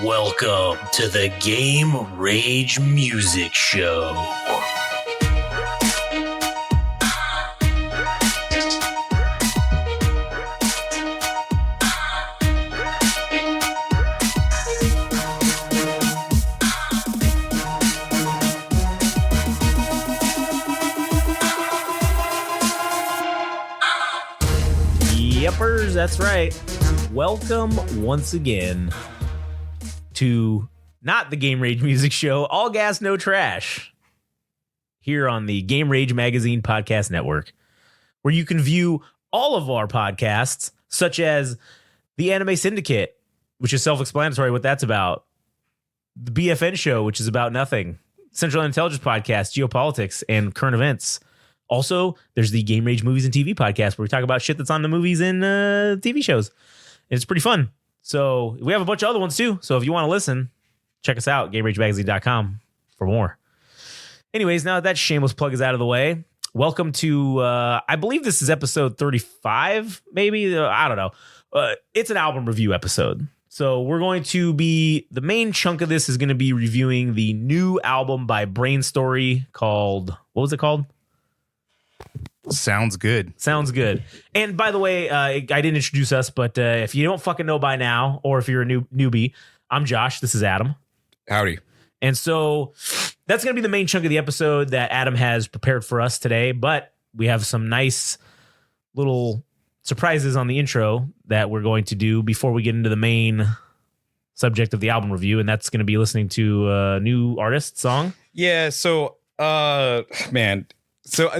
Welcome to the Game Rage Music Show. Yepers, that's right. Welcome once again to not the Game Rage Music Show, all gas, no trash, here on the Game Rage Magazine Podcast Network, where you can view all of our podcasts, such as the Anime Syndicate, which is self-explanatory what that's about, the BFN Show, which is about nothing, Central Intelligence Podcast, geopolitics, and current events. Also, there's the Game Rage Movies and TV podcast where we talk about shit that's on the movies and TV shows. And it's pretty fun. So we have a bunch of other ones too. So if you want to listen, check us out, GameRageMagazine.com for more. Anyways, now that shameless plug is out of the way, welcome to, I believe this is episode 35, maybe. I don't know. It's an album review episode. So we're going to be, the main chunk of this is going to be reviewing the new album by Brainstory called, what was it called? Sounds good. And by the way, I didn't introduce us, but if you don't fucking know by now, or if you're a newbie, I'm Josh. This is Adam. Howdy. And so that's going to be the main chunk of the episode that Adam has prepared for us today. But we have some nice little surprises on the intro that we're going to do before we get into the main subject of the album review. And that's going to be listening to a new artist song. Yeah. So, man. So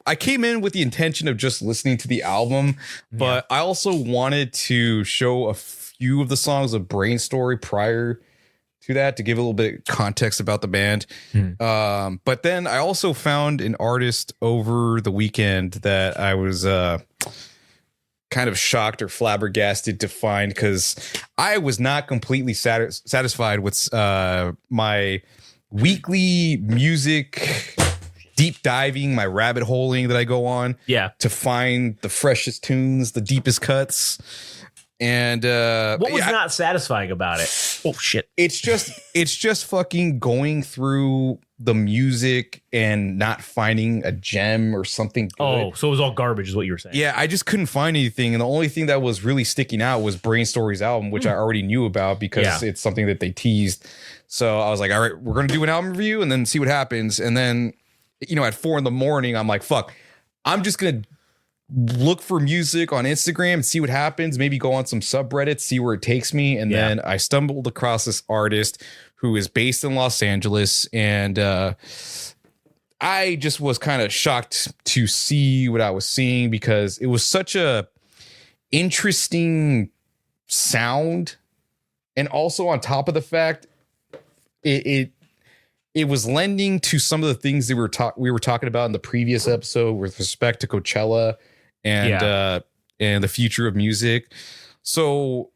I came in with the intention of just listening to the album, but I also wanted to show a few of the songs of Brainstory prior to that to give a little bit of context about the band. But then I also found an artist over the weekend that I was kind of shocked or flabbergasted to find, because I was not completely satisfied with my weekly music deep diving, my rabbit holing that I go on to find the freshest tunes, the deepest cuts. And what was not satisfying about it? Oh shit. It's just fucking going through the music and not finding a gem or something good. Oh, so it was all garbage is what you were saying. Yeah, I just couldn't find anything. And the only thing that was really sticking out was Brainstory's album, which I already knew about because it's something that they teased. So I was like, all right, we're going to do an album review and then see what happens. And then, you know, at 4 a.m, I'm like, fuck, I'm just going to look for music on Instagram and see what happens. Maybe go on some subreddits, see where it takes me. And then I stumbled across this artist who is based in Los Angeles. And I just was kind of shocked to see what I was seeing, because it was such a interesting sound. And also on top of the fact, it was lending to some of the things that we were talking about in the previous episode with respect to Coachella and the future of music. So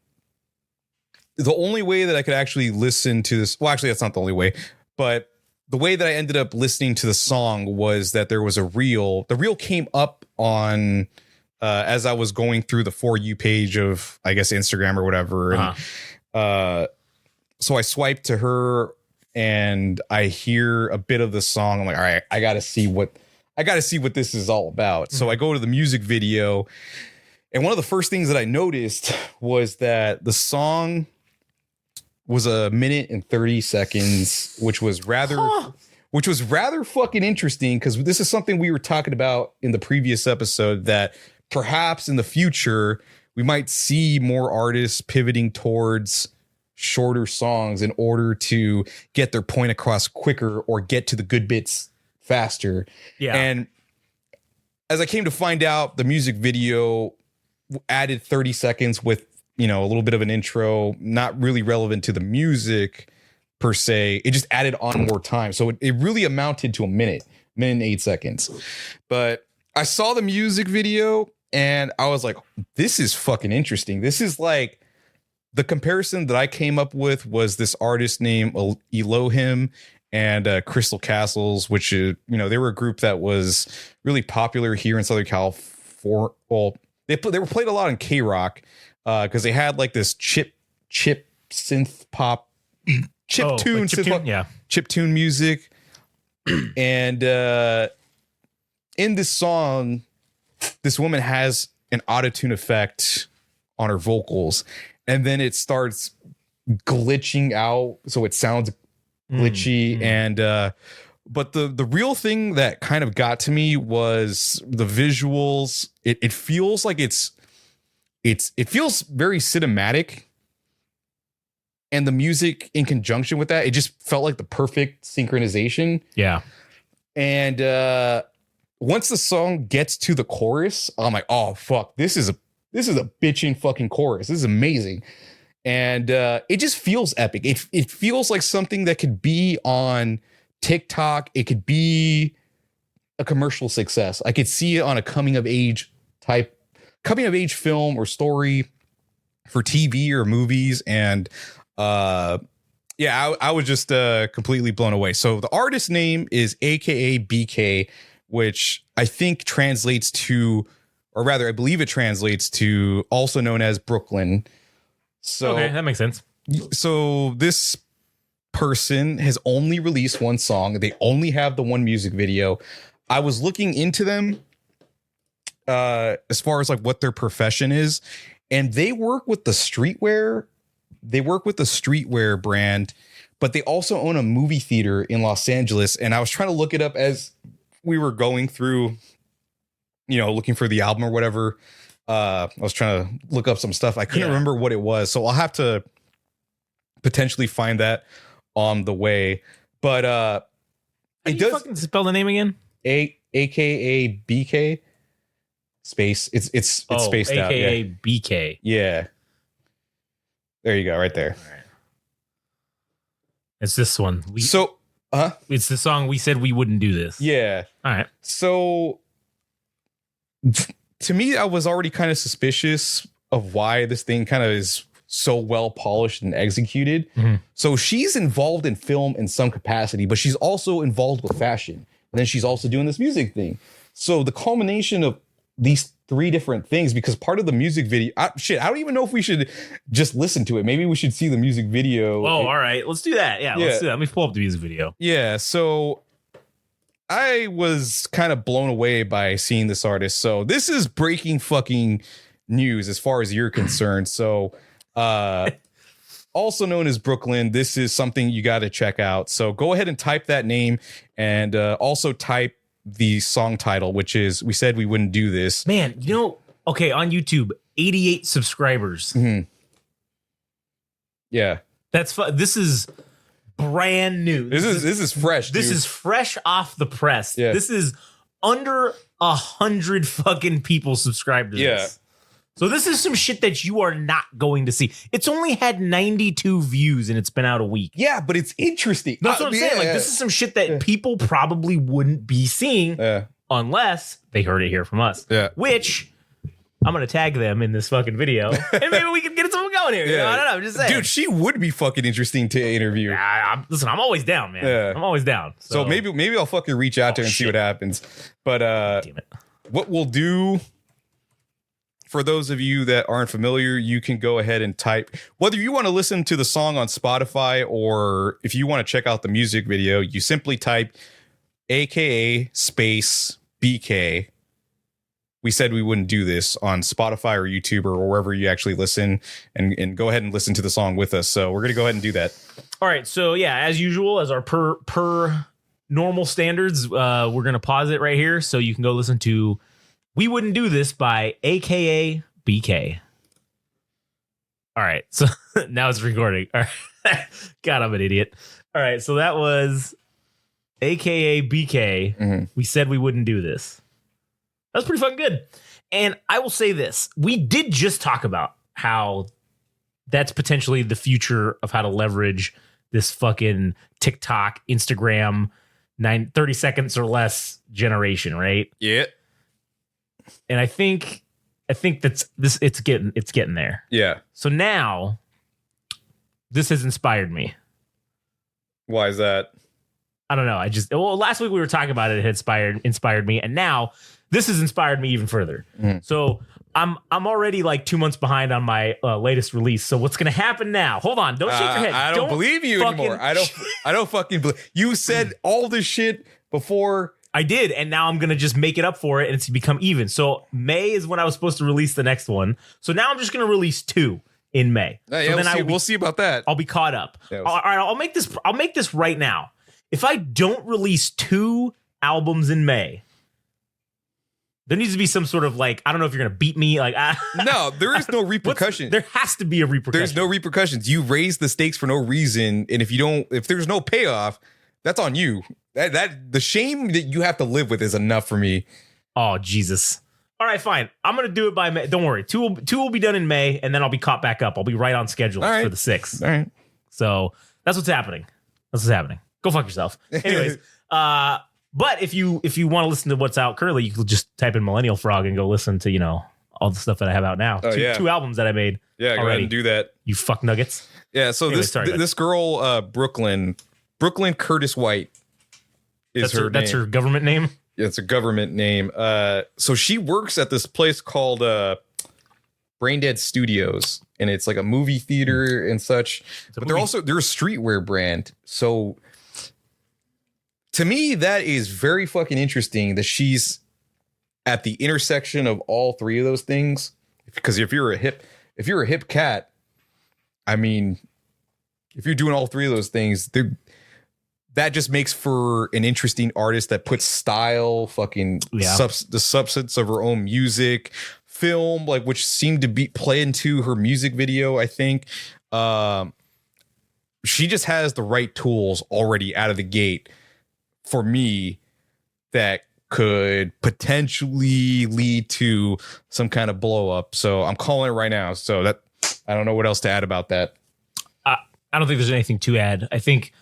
the only way that I could actually listen to this, well, actually that's not the only way, but the way that I ended up listening to the song was that there was a reel. The reel came up on as I was going through the For You page of, I guess, Instagram or whatever. And so I swiped to her, and I hear a bit of the song. I'm like, all right, I got to see what this is all about. So I go to the music video, and one of the first things that I noticed was that the song was 1 minute and 30 seconds, which was rather fucking interesting, because this is something we were talking about in the previous episode, that perhaps in the future we might see more artists pivoting towards shorter songs in order to get their point across quicker or get to the good bits faster. Yeah. And as I came to find out, the music video added 30 seconds with, you know, a little bit of an intro, not really relevant to the music per se. It just added on more time. So it really amounted to 1 minute and 8 seconds. But I saw the music video and I was like, this is fucking interesting. This is like, the comparison that I came up with was this artist named Elohim and Crystal Castles, which is, you know, they were a group that was really popular here in Southern California. Well, they were played a lot in K-Rock because they had like this chip synth pop chiptune, yeah. chiptune music. And in this song, this woman has an autotune effect on her vocals, and then it starts glitching out, so it sounds glitchy. And but the real thing that kind of got to me was the visuals. It feels like it feels very cinematic, and the music in conjunction with that, it just felt like the perfect synchronization. Yeah. And once the song gets to the chorus, I'm like, oh fuck, this is a bitching fucking chorus. This is amazing. And it just feels epic. It feels like something that could be on TikTok. It could be a commercial success. I could see it on a coming of age film or story for TV or movies. And yeah, I was just completely blown away. So the artist name is AKA BK, which I think translates to, or rather, I believe it translates to, also known as Brooklyn. So okay, that makes sense. So this person has only released one song. They only have the one music video. I was looking into them as far as like what their profession is, and they work with the streetwear. They work with the streetwear brand, but they also own a movie theater in Los Angeles. And I was trying to look it up as we were going through, looking for the album or whatever. I was trying to look up some stuff. I couldn't remember what it was. So I'll have to potentially find that on the way. But it does fucking spell the name again. AKA BK space. It's spaced out. AKA BK. Yeah. There you go, right there. All right. It's this one. It's the song We Said We Wouldn't Do This. Yeah. All right. So to me, I was already kind of suspicious of why this thing kind of is so well polished and executed. Mm-hmm. So she's involved in film in some capacity, but she's also involved with fashion. And then she's also doing this music thing. So the culmination of these three different things, because part of the music video, I don't even know if we should just listen to it. Maybe we should see the music video. Oh, all right. Let's do that. Yeah, let's do that. Let me pull up the music video. Yeah. So I was kind of blown away by seeing this artist. So this is breaking fucking news as far as you're concerned. So also known as Brooklyn, this is something you got to check out. So go ahead and type that name, and also type the song title, which is We Said We Wouldn't Do This. Man, okay, on YouTube, 88 subscribers. Mm-hmm. Yeah. That's this is brand new. This is fresh. This is fresh off the press. Yeah. This is under 100 fucking people subscribed to this. So this is some shit that you are not going to see. It's only had 92 views and it's been out a week. Yeah, but it's interesting. That's what I'm saying. Like, this is some shit that people probably wouldn't be seeing unless they heard it here from us. Yeah. Which I'm going to tag them in this fucking video. And maybe we can get something going here. Yeah. I don't know. I'm just saying. Dude, she would be fucking interesting to interview. Listen, I'm always down, man. Yeah. I'm always down. So maybe I'll fucking reach out to her and see what happens. But damn it. What we'll do, for those of you that aren't familiar, you can go ahead and type, whether you want to listen to the song on Spotify or if you want to check out the music video, you simply type AKA space BK. We Said We Wouldn't Do This on Spotify or YouTube or wherever you actually listen, and go ahead and listen to the song with us. So we're going to go ahead and do that. All right. So yeah, as usual, as our per normal standards, we're going to pause it right here so you can go listen to We Wouldn't Do This by AKA BK. All right. So now it's recording. All right. God, I'm an idiot. All right. So that was AKA BK. Mm-hmm. We Said We Wouldn't Do This. That's pretty fucking good. And I will say this. We did just talk about how that's potentially the future of how to leverage this fucking TikTok, Instagram, 30 seconds or less generation, right? Yeah. And I think that's this. It's getting there. Yeah. So now, this has inspired me. Why is that? I don't know. Last week we were talking about it. It had inspired me, and now this has inspired me even further. Mm. So I'm already like 2 months behind on my latest release. So what's gonna happen now? Hold on, don't shake your head. I don't believe you anymore. I don't fucking believe you said all this shit before. I did, and now I'm gonna just make it up for it, and it's become even. So May is when I was supposed to release the next one. So now I'm just gonna release 2 in May. Yeah, so then we'll see about that. I'll be caught up. Yeah, all right, I'll make this right now. If I don't release 2 albums in May, there needs to be some sort of like, I don't know if you're gonna beat me. Like, no, there is no repercussion. There has to be a repercussion. There's no repercussions. You raise the stakes for no reason, and if there's no payoff, that's on you. That the shame that you have to live with is enough for me. Oh Jesus! All right, fine. I'm gonna do it by May. Don't worry. Two will be done in May, and then I'll be caught back up. I'll be right on schedule for the 6th. All right. So that's what's happening. Go fuck yourself. Anyways, but if you want to listen to what's out currently, you can just type in Millennial Frog and go listen to all the stuff that I have out now. Oh, two albums that I made. Yeah, go ahead and do that. You fuck nuggets. Yeah. So Anyways, this girl, Brooklyn Curtis White, is her name. That's her government name. Yeah, it's a government name. So she works at this place called Brain Dead Studios, and it's like a movie theater and such. But they're a streetwear brand. So to me, that is very fucking interesting that she's at the intersection of all 3 of those things. Because if you're a hip cat, I mean, if you're doing all 3 of those things, that just makes for an interesting artist that puts style, fucking the substance of her own music, film, like which seemed to be play into her music video. I think she just has the right tools already out of the gate for me that could potentially lead to some kind of blow up. So I'm calling it right now. So that I don't know what else to add about that. I don't think there's anything to add. I think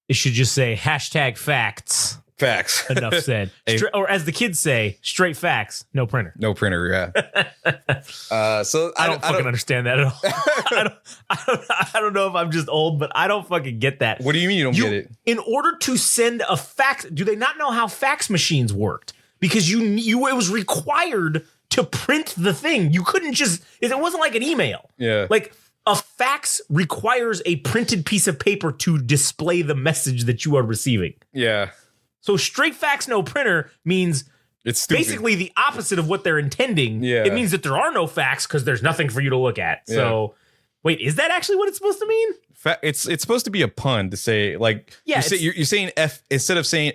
it should just say #facts. Facts. Enough said. Or as the kids say, straight facts, no printer. No printer, yeah. So I don't fucking understand that at all. I don't know if I'm just old, but I don't fucking get that. What do you mean you don't get it? In order to send a fax, do they not know how fax machines worked? Because it was required to print the thing. You couldn't just, it wasn't like an email. Yeah. Like a fax requires a printed piece of paper to display the message that you are receiving. Yeah. So straight fax, no printer means it's stupid. Basically the opposite of what they're intending. Yeah. It means that there are no facts because there's nothing for you to look at. Yeah. So wait, is that actually what it's supposed to mean? It's supposed to be a pun to say like you're saying F instead of saying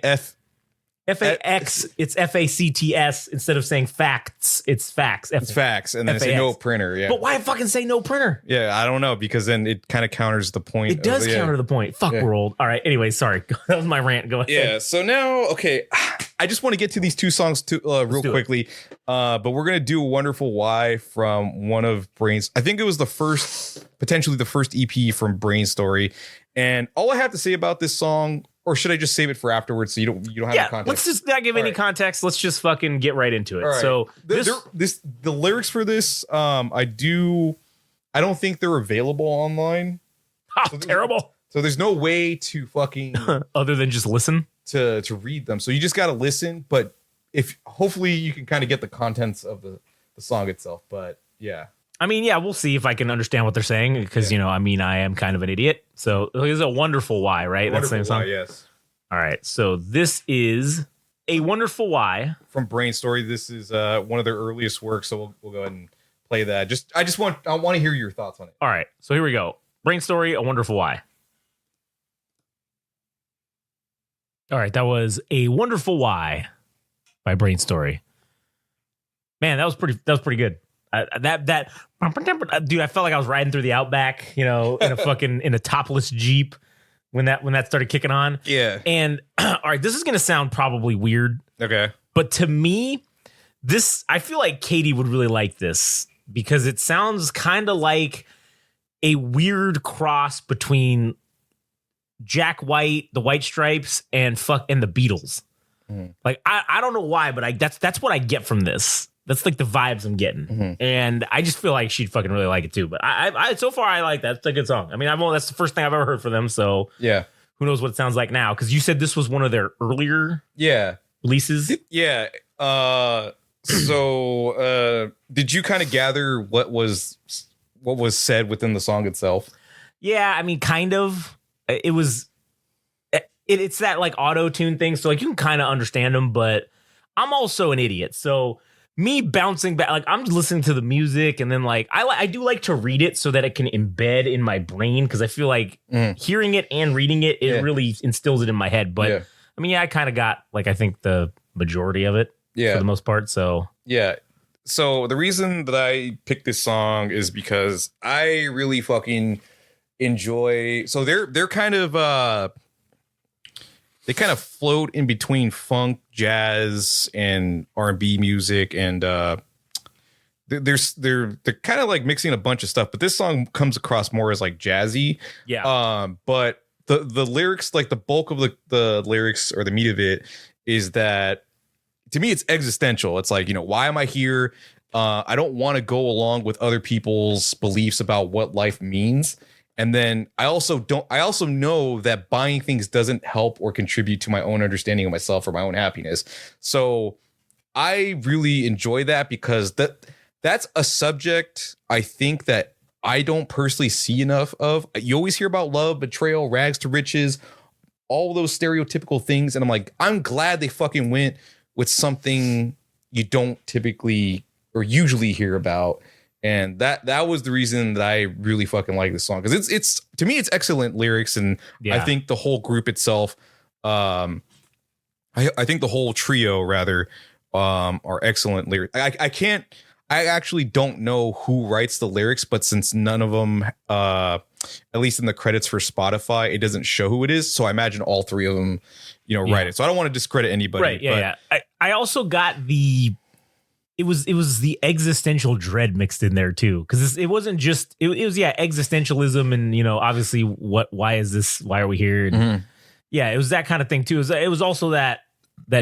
F-A-X, it's F-A-C-T-S. Instead of saying facts, it's facts. It's facts, and then say no printer, yeah. But why fucking say no printer? Yeah, I don't know, because then it kind of counters the point. It does counter the point. Fuck, we're old. All right, anyway, sorry. That was my rant. Go ahead. Yeah, so now, okay, I just want to get to these 2 songs real quickly, but we're going to do A Wonderful Why from one of Brain's, I think it was potentially the first EP from Brainstory, and all I have to say about this song, or should I just save it for afterwards so you don't have the context? Let's just not give any context. Let's just fucking get right into it. Right. So the lyrics for this, I don't think they're available online. So terrible. So there's no way to fucking other than just listen to read them. So you just got to listen. But hopefully you can kind of get the contents of the song itself. But yeah. I mean, yeah, we'll see if I can understand what they're saying because, I am kind of an idiot. So it's A Wonderful Why, right? That's the same song? Yes. All right. So this is A Wonderful Why. From Brainstory. This is one of their earliest works. So we'll go ahead and play that. I want to hear your thoughts on it. All right. So here we go. Brainstory, A Wonderful Why. All right. That was A Wonderful Why by Brainstory. Man, that was pretty good. Dude, I felt like I was riding through the outback, in a topless Jeep when that started kicking on. Yeah. And all right, this is gonna sound probably weird. Okay. But to me, I feel like Katie would really like this because it sounds kind of like a weird cross between Jack White, the White Stripes, and the Beatles. Mm. Like I don't know why, but that's what I get from this. That's like the vibes I'm getting. Mm-hmm. And I just feel like she'd fucking really like it too. But I so far I like that. It's a good song. I mean, that's the first thing I've ever heard from them. So yeah, who knows what it sounds like now? Because you said this was one of their earlier releases. Yeah. So, did you kind of gather what was said within the song itself? Yeah, I mean, kind of. It was. It's that like auto tune thing, so like you can kind of understand them, but I'm also an idiot, so me bouncing back, like I'm listening to the music, and then like I do like to read it so that it can embed in my brain, because I feel like hearing it and reading it, it really instills it in my head. But I mean, yeah, I kind of got like I think the majority of it for the most part. So So the reason that I picked this song is because I really fucking enjoy. So they're kind of they kind of float in between funk, jazz, and R&B music, and they're kind of like mixing a bunch of stuff. But this song comes across more as like jazzy. Yeah. But the lyrics, like the bulk of the lyrics or the meat of it, is that to me it's existential. It's like, why am I here? I don't want to go along with other people's beliefs about what life means. And then I also know that buying things doesn't help or contribute to my own understanding of myself or my own happiness. So I really enjoy that, because that's a subject I think that I don't personally see enough of. You always hear about love, betrayal, rags to riches, all those stereotypical things. And I'm like, I'm glad they fucking went with something you don't typically or usually hear about. And that was the reason that I really fucking like this song, because it's to me it's excellent lyrics, and I think the whole group itself, I think the whole trio rather, are excellent lyrics. I actually don't know who writes the lyrics, but since none of them, at least in the credits for Spotify, it doesn't show who it is, so I imagine all three of them, write it. So I don't want to discredit anybody. Right? Yeah. I also got the. It was the existential dread mixed in there too, because it wasn't just it was existentialism, and obviously why are we here, and it was that kind of thing too. It was also that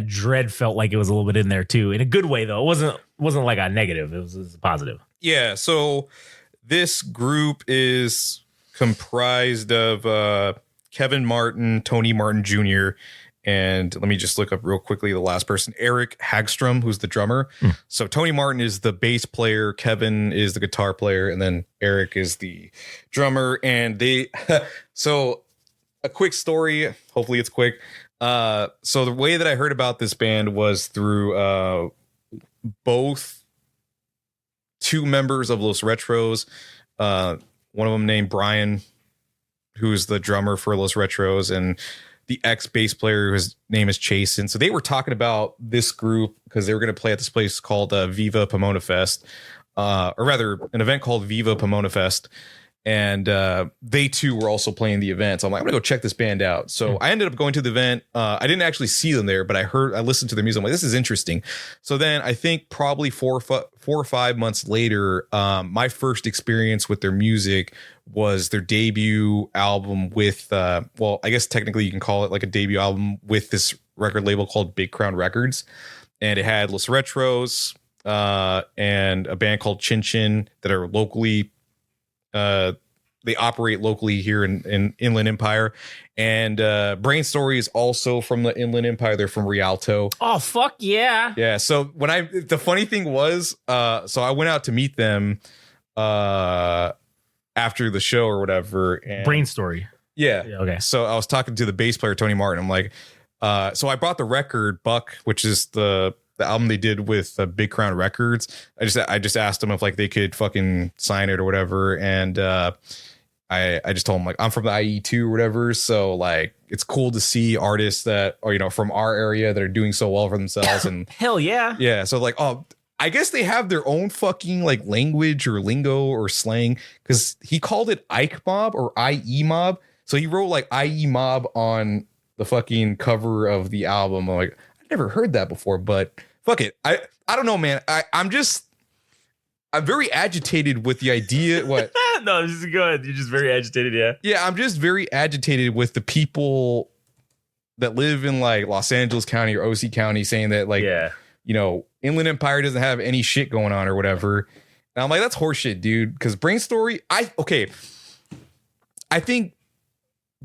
dread felt like it was a little bit in there too, in a good way though. It wasn't like a negative. It was a positive. Yeah. So this group is comprised of Kevin Martin, Tony Martin Jr., and let me just look up real quickly the last person, Eric Hagstrom, who's the drummer. So Tony Martin is the bass player, Kevin is the guitar player, and then Eric is the drummer. And they, so a quick story, hopefully it's quick. So the way that I heard about this band was through both two members of Los Retros. One of them named Brian, who's the drummer for Los Retros, and the ex bass player whose name is Chase. And so they were talking about this group because they were going to play at this place called Viva Pomona Fest, or rather an event called Viva Pomona Fest. And they too were also playing the event. So I'm like, I'm gonna go check this band out. So I ended up going to the event. I didn't actually see them there, but I listened to their music. I'm like, this is interesting. So then I think probably 4 or 5 months later, my first experience with their music was their debut album with, well, I guess technically you can call it like a debut album with this record label called Big Crown Records. And it had Los Retros and a band called Chin Chin that are locally, they operate locally here in Inland Empire. And Brainstory is also from the Inland Empire. They're from Rialto. Oh, fuck yeah. Yeah. So the funny thing was, so I went out to meet them after the show or whatever. And Brainstory. Yeah. Okay. So I was talking to the bass player, Tony Martin. I'm like, so I brought the record Buck, which is the album they did with Big Crown Records. I just asked them if like they could fucking sign it or whatever. And I just told them like, I'm from the IE2 or whatever. So like, it's cool to see artists that are, from our area that are doing so well for themselves. And hell yeah. Yeah. So like, oh, I guess they have their own fucking like language or lingo or slang, because he called it Ike Mob or IE Mob. So he wrote like IE Mob on the fucking cover of the album. I'm like, I've never heard that before, but fuck it. I don't know, man. I'm very agitated with the idea. What? No, this is good. You're just very agitated. Yeah. Yeah. I'm just very agitated with the people that live in like Los Angeles County or OC County saying that like, Inland Empire doesn't have any shit going on or whatever. And I'm like, that's horseshit, dude. Because Brainstory, I think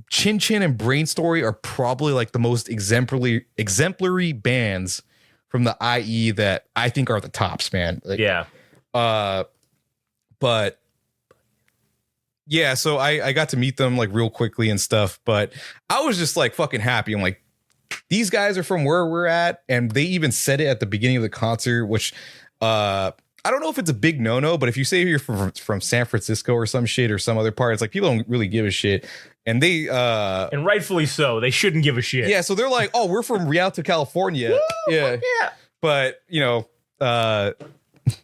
Chin Chin and Brainstory are probably like the most exemplary bands from the IE that I think are the tops, man. Like, yeah. But yeah, so I got to meet them like real quickly and stuff, but I was just like fucking happy. I'm like, these guys are from where we're at, and they even said it at the beginning of the concert, which I don't know if it's a big no-no, but if you say you're from San Francisco or some shit or some other part, it's like people don't really give a shit. And they and rightfully so, they shouldn't give a shit. Yeah, so they're like, oh, we're from Rialto, California. Woo, yeah. But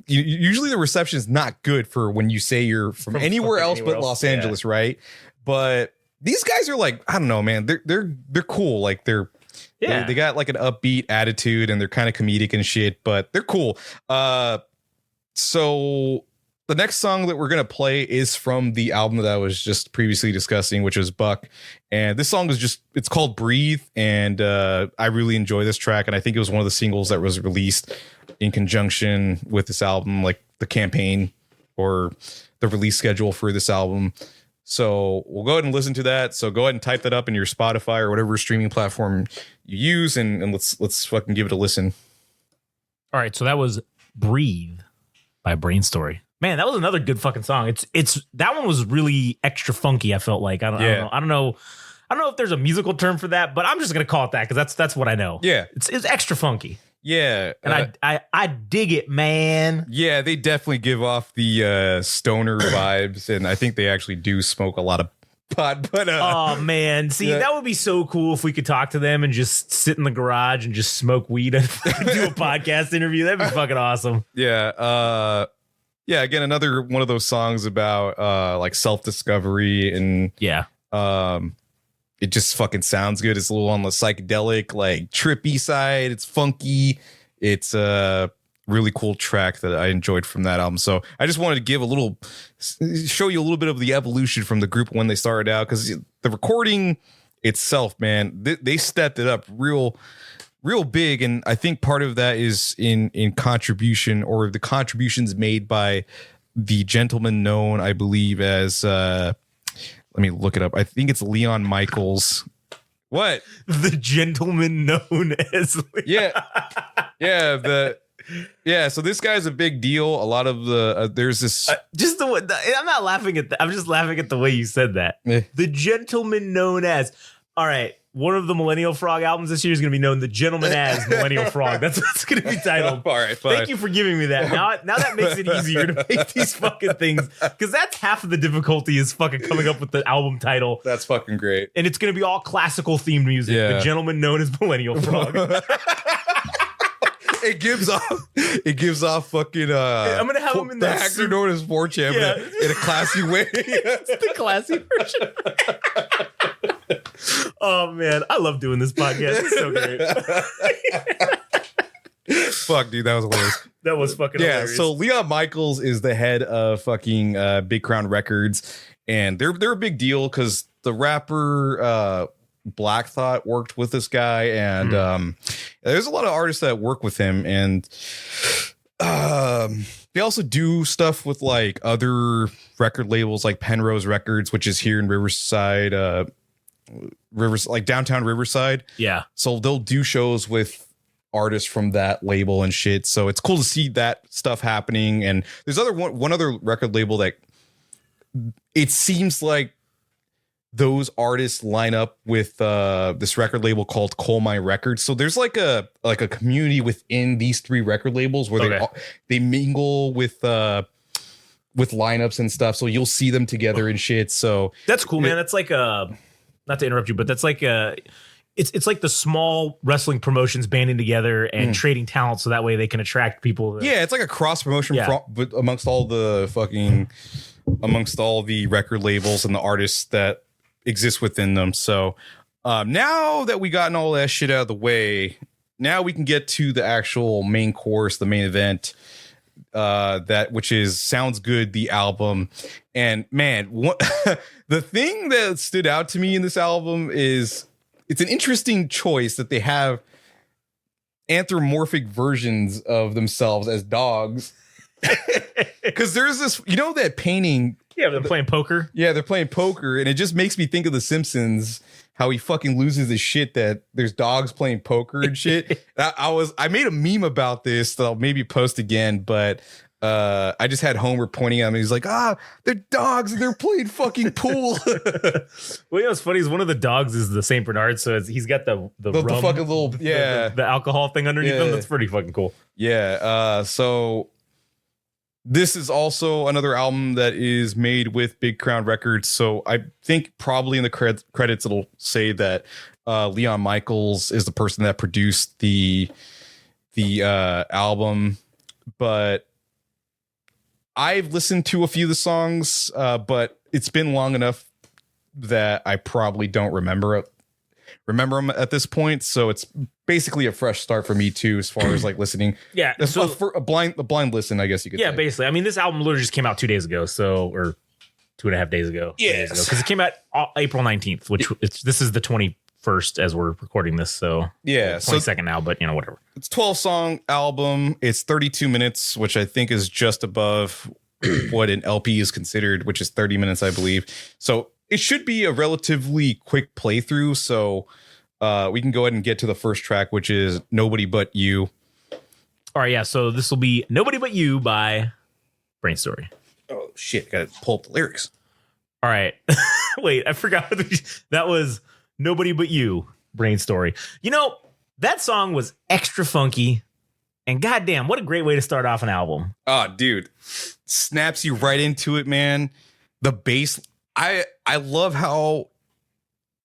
usually the reception is not good for when you say you're from anywhere else but Los Angeles, right? But these guys are like, I don't know, man. They're cool. Like they got like an upbeat attitude and they're kind of comedic and shit, but they're cool. So the next song that we're going to play is from the album that I was just previously discussing, which was Buck. And this song is it's called Breathe. And I really enjoy this track. And I think it was one of the singles that was released in conjunction with this album, like the campaign or the release schedule for this album. So we'll go ahead and listen to that. So go ahead and type that up in your Spotify or whatever streaming platform you use. And let's fucking give it a listen. All right. So that was Breathe by Brainstory. Man, that was another good fucking song. It's that one was really extra funky. I felt like I don't know if there's a musical term for that, but I'm just gonna call it that because that's what I know. Yeah, it's extra funky. Yeah, and I dig it, man. Yeah, they definitely give off the stoner vibes, and I think they actually do smoke a lot of pot. But oh man, see, that would be so cool if we could talk to them and just sit in the garage and just smoke weed and do a podcast interview. That'd be fucking awesome. Yeah. Yeah. Again, another one of those songs about like self-discovery and it just fucking sounds good. It's a little on the psychedelic, like trippy side. It's funky. It's a really cool track that I enjoyed from that album. So I just wanted to show you a little bit of the evolution from the group when they started out, because the recording itself, man, they stepped it up real big. And I think part of that is in contribution, or the contributions made by the gentleman known, I believe, as let me look it up. I think it's Leon Michaels. What? The gentleman known as Leon. So this guy's a big deal. A lot of the there's this just the way I'm not laughing at that. I'm just laughing at the way you said that. The gentleman known as. All right. One of the Millennial Frog albums this year is going to be known The Gentleman as Millennial Frog. That's what it's going to be titled. All right, fine. Thank you for giving me that. Now that makes it easier to make these fucking things, because that's half of the difficulty is fucking coming up with the album title. That's fucking great. And it's going to be all classical themed music. Yeah. The Gentleman known as Millennial Frog. It gives off fucking I'm gonna have him in the actor known as 4chan in a classy way. It's the classy version. Oh man, I love doing this podcast. It's so great. Fuck, dude, that was hilarious. That was fucking hilarious. So Leon Michaels is the head of fucking Big Crown Records, and they're a big deal because the rapper Black Thought worked with this guy, and there's a lot of artists that work with him, and they also do stuff with like other record labels like Penrose Records, which is here in Riverside, like downtown Riverside. Yeah. So they'll do shows with artists from that label and shit. So it's cool to see that stuff happening. And there's one other record label that it seems like those artists line up with this record label called Coal Mine Records. So there's like a community within these three record labels where they mingle with lineups and stuff. So you'll see them together and shit. So that's cool, man. That's like not to interrupt you, but that's like it's like the small wrestling promotions banding together and trading talent, so that way they can attract people. Yeah, it's like a cross promotion amongst all the record labels and the artists that exist within them. So now that we gotten all that shit out of the way, now we can get to the actual main course, the main event, which is Sounds Good, the album. And man, the thing that stood out to me in this album is it's an interesting choice that they have anthropomorphic versions of themselves as dogs. Because there's this, that painting Yeah, they're playing poker. Yeah, they're playing poker, and it just makes me think of The Simpsons, how he fucking loses his shit that there's dogs playing poker and shit. I made a meme about this that I'll maybe post again, but I just had Homer pointing at me. He's like, they're dogs and they're playing fucking pool. Well, you know what's funny is one of the dogs is the Saint Bernard, so he's got the rum, fucking little the alcohol thing underneath him. That's pretty fucking cool. Yeah. So this is also another album that is made with Big Crown Records. So I think probably in the credits it'll say that Leon Michaels is the person that produced the album, but I've listened to a few of the songs, but it's been long enough that I probably don't remember them at this point. So it's basically a fresh start for me too, as far as like listening. Yeah, so for a blind listen, I guess you could. Yeah, say. basically. I mean, this album literally just came out 2 days ago, or 2.5 days ago. Yes, because it came out April 19th, which this is the 21st as we're recording this. So yeah, 22nd now, but you know, whatever. It's 12-song album. It's 32 minutes, which I think is just above what an LP is considered, which is 30 minutes, I believe. So it should be a relatively quick playthrough. So we can go ahead and get to the first track, which is Nobody But You. All right, yeah. So this will be Nobody But You by Brainstory. Oh, shit. Got to pull up the lyrics. All right. Wait, I forgot. That was Nobody But You, Brainstory. You know, that song was extra funky. And goddamn, what a great way to start off an album. Oh, dude. Snaps you right into it, man. The bass. I love how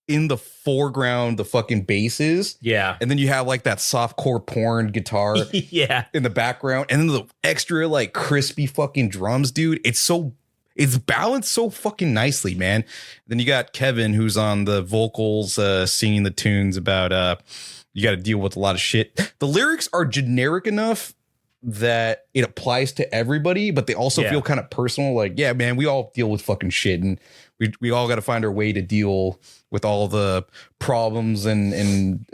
in the foreground the fucking bass is. Yeah. And then you have like that softcore porn guitar yeah. in the background. And then the extra like crispy fucking drums, dude. It's balanced so fucking nicely, man. Then you got Kevin, who's on the vocals, singing the tunes about you got to deal with a lot of shit. The lyrics are generic enough that it applies to everybody, but they also feel kind of personal. Like, yeah, man, we all deal with fucking shit, and we all got to find our way to deal with all the problems and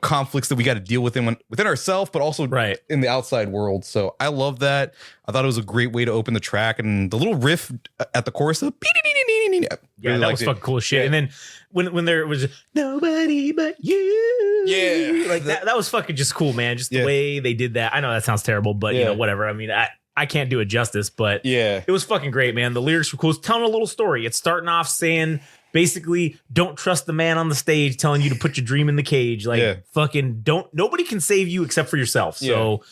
conflicts that we got to deal with within ourselves, but also in the outside world. So I love that. I thought it was a great way to open the track, and the little riff at the chorus. Yeah, that was fucking cool as shit. Yeah. And then when there was Nobody But You, like that was fucking just cool, man. Just the way they did that. I know that sounds terrible, but you know, whatever. I mean, I can't do it justice, but it was fucking great, man. The lyrics were cool. It's telling a little story. It's starting off saying, basically, don't trust the man on the stage telling you to put your dream in the cage. Like, fucking nobody can save you except for yourself. So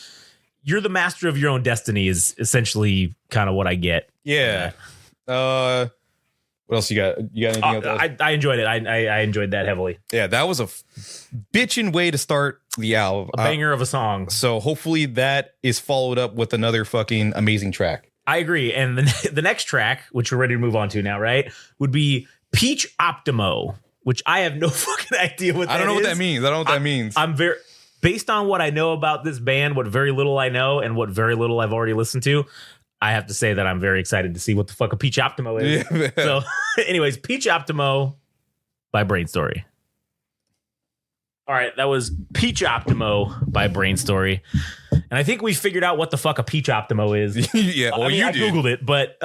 you're the master of your own destiny is essentially kind of what I get. Yeah. What else you got? You got anything else? I enjoyed it. I enjoyed that heavily. Yeah, that was a bitchin' way to start the album. A banger of a song. So hopefully that is followed up with another fucking amazing track. I agree. And the next track, which we're ready to move on to now, right, would be Peach Optimo, which I have no fucking idea what that is. I don't know what that means. I don't know what that means. I'm very... Based on what I know about this band, what very little I know, and what very little I've already listened to, I have to say that I'm very excited to see what the fuck a Peach Optimo is. Yeah, so, anyways, Peach Optimo by Brainstory. All right, that was Peach Optimo by Brainstory. And I think we figured out what the fuck a Peach Optimo is. Yeah, well, I Googled it, but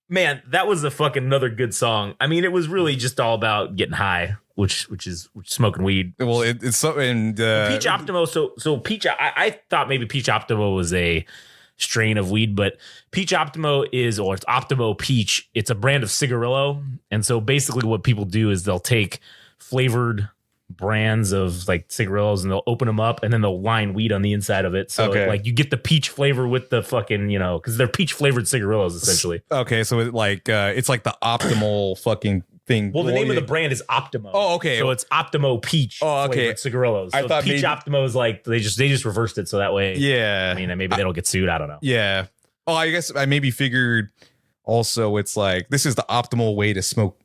man, that was a fucking another good song. I mean, it was really just all about getting high, which is smoking weed. Well, it's something. Peach Optimo. So Peach. I thought maybe Peach Optimo was a strain of weed, but Peach Optimo it's Optimo Peach. It's a brand of cigarillo, and so basically what people do is they'll take flavored brands of like cigarillos and they'll open them up and then they'll line weed on the inside of it. So like you get the peach flavor with the fucking, because they're peach flavored cigarillos essentially. Okay, so it's like the optimal fucking thing. Well, the name of the brand is Optimo. Oh, okay. So it's Optimo Peach. Oh, okay. Flavored cigarillos. So I thought Peach Optimo is like they just reversed it so that way. Yeah. I mean, maybe they don't get sued. I don't know. Yeah. Oh, I guess I maybe figured also it's like this is the optimal way to smoke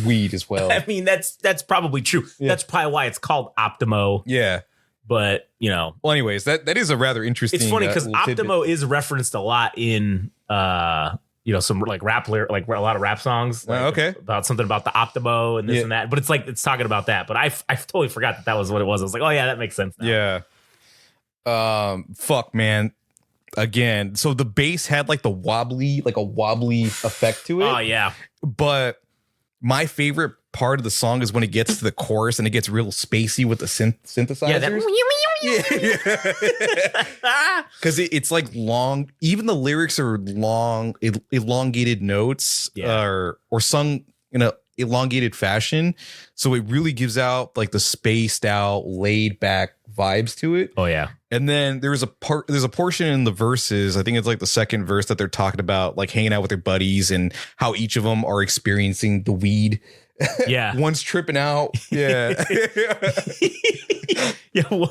weed as well. I mean, that's probably true. Yeah. That's probably why it's called Optimo. Yeah. But, Well, anyways, that is a rather interesting. It's funny because Optimo is referenced a lot in some like rap a lot of rap songs. Like, about something about the Optimo and this and that. But it's like it's talking about that. But I totally forgot that was what it was. I was like, oh yeah, that makes sense now. Yeah. Fuck, man. again, so the bass had like a wobbly effect to it. Oh yeah. But my favorite part of the song is when it gets to the chorus and it gets real spacey with the synthesizers. Yeah, because it's like long. Even the lyrics are long, elongated notes, or sung in a elongated fashion. So it really gives out like the spaced out, laid back vibes to it. Oh yeah. And then there's a portion in the verses, I think it's like the second verse, that they're talking about like hanging out with their buddies and how each of them are experiencing the weed. Yeah. One's tripping out. Yeah. Yeah.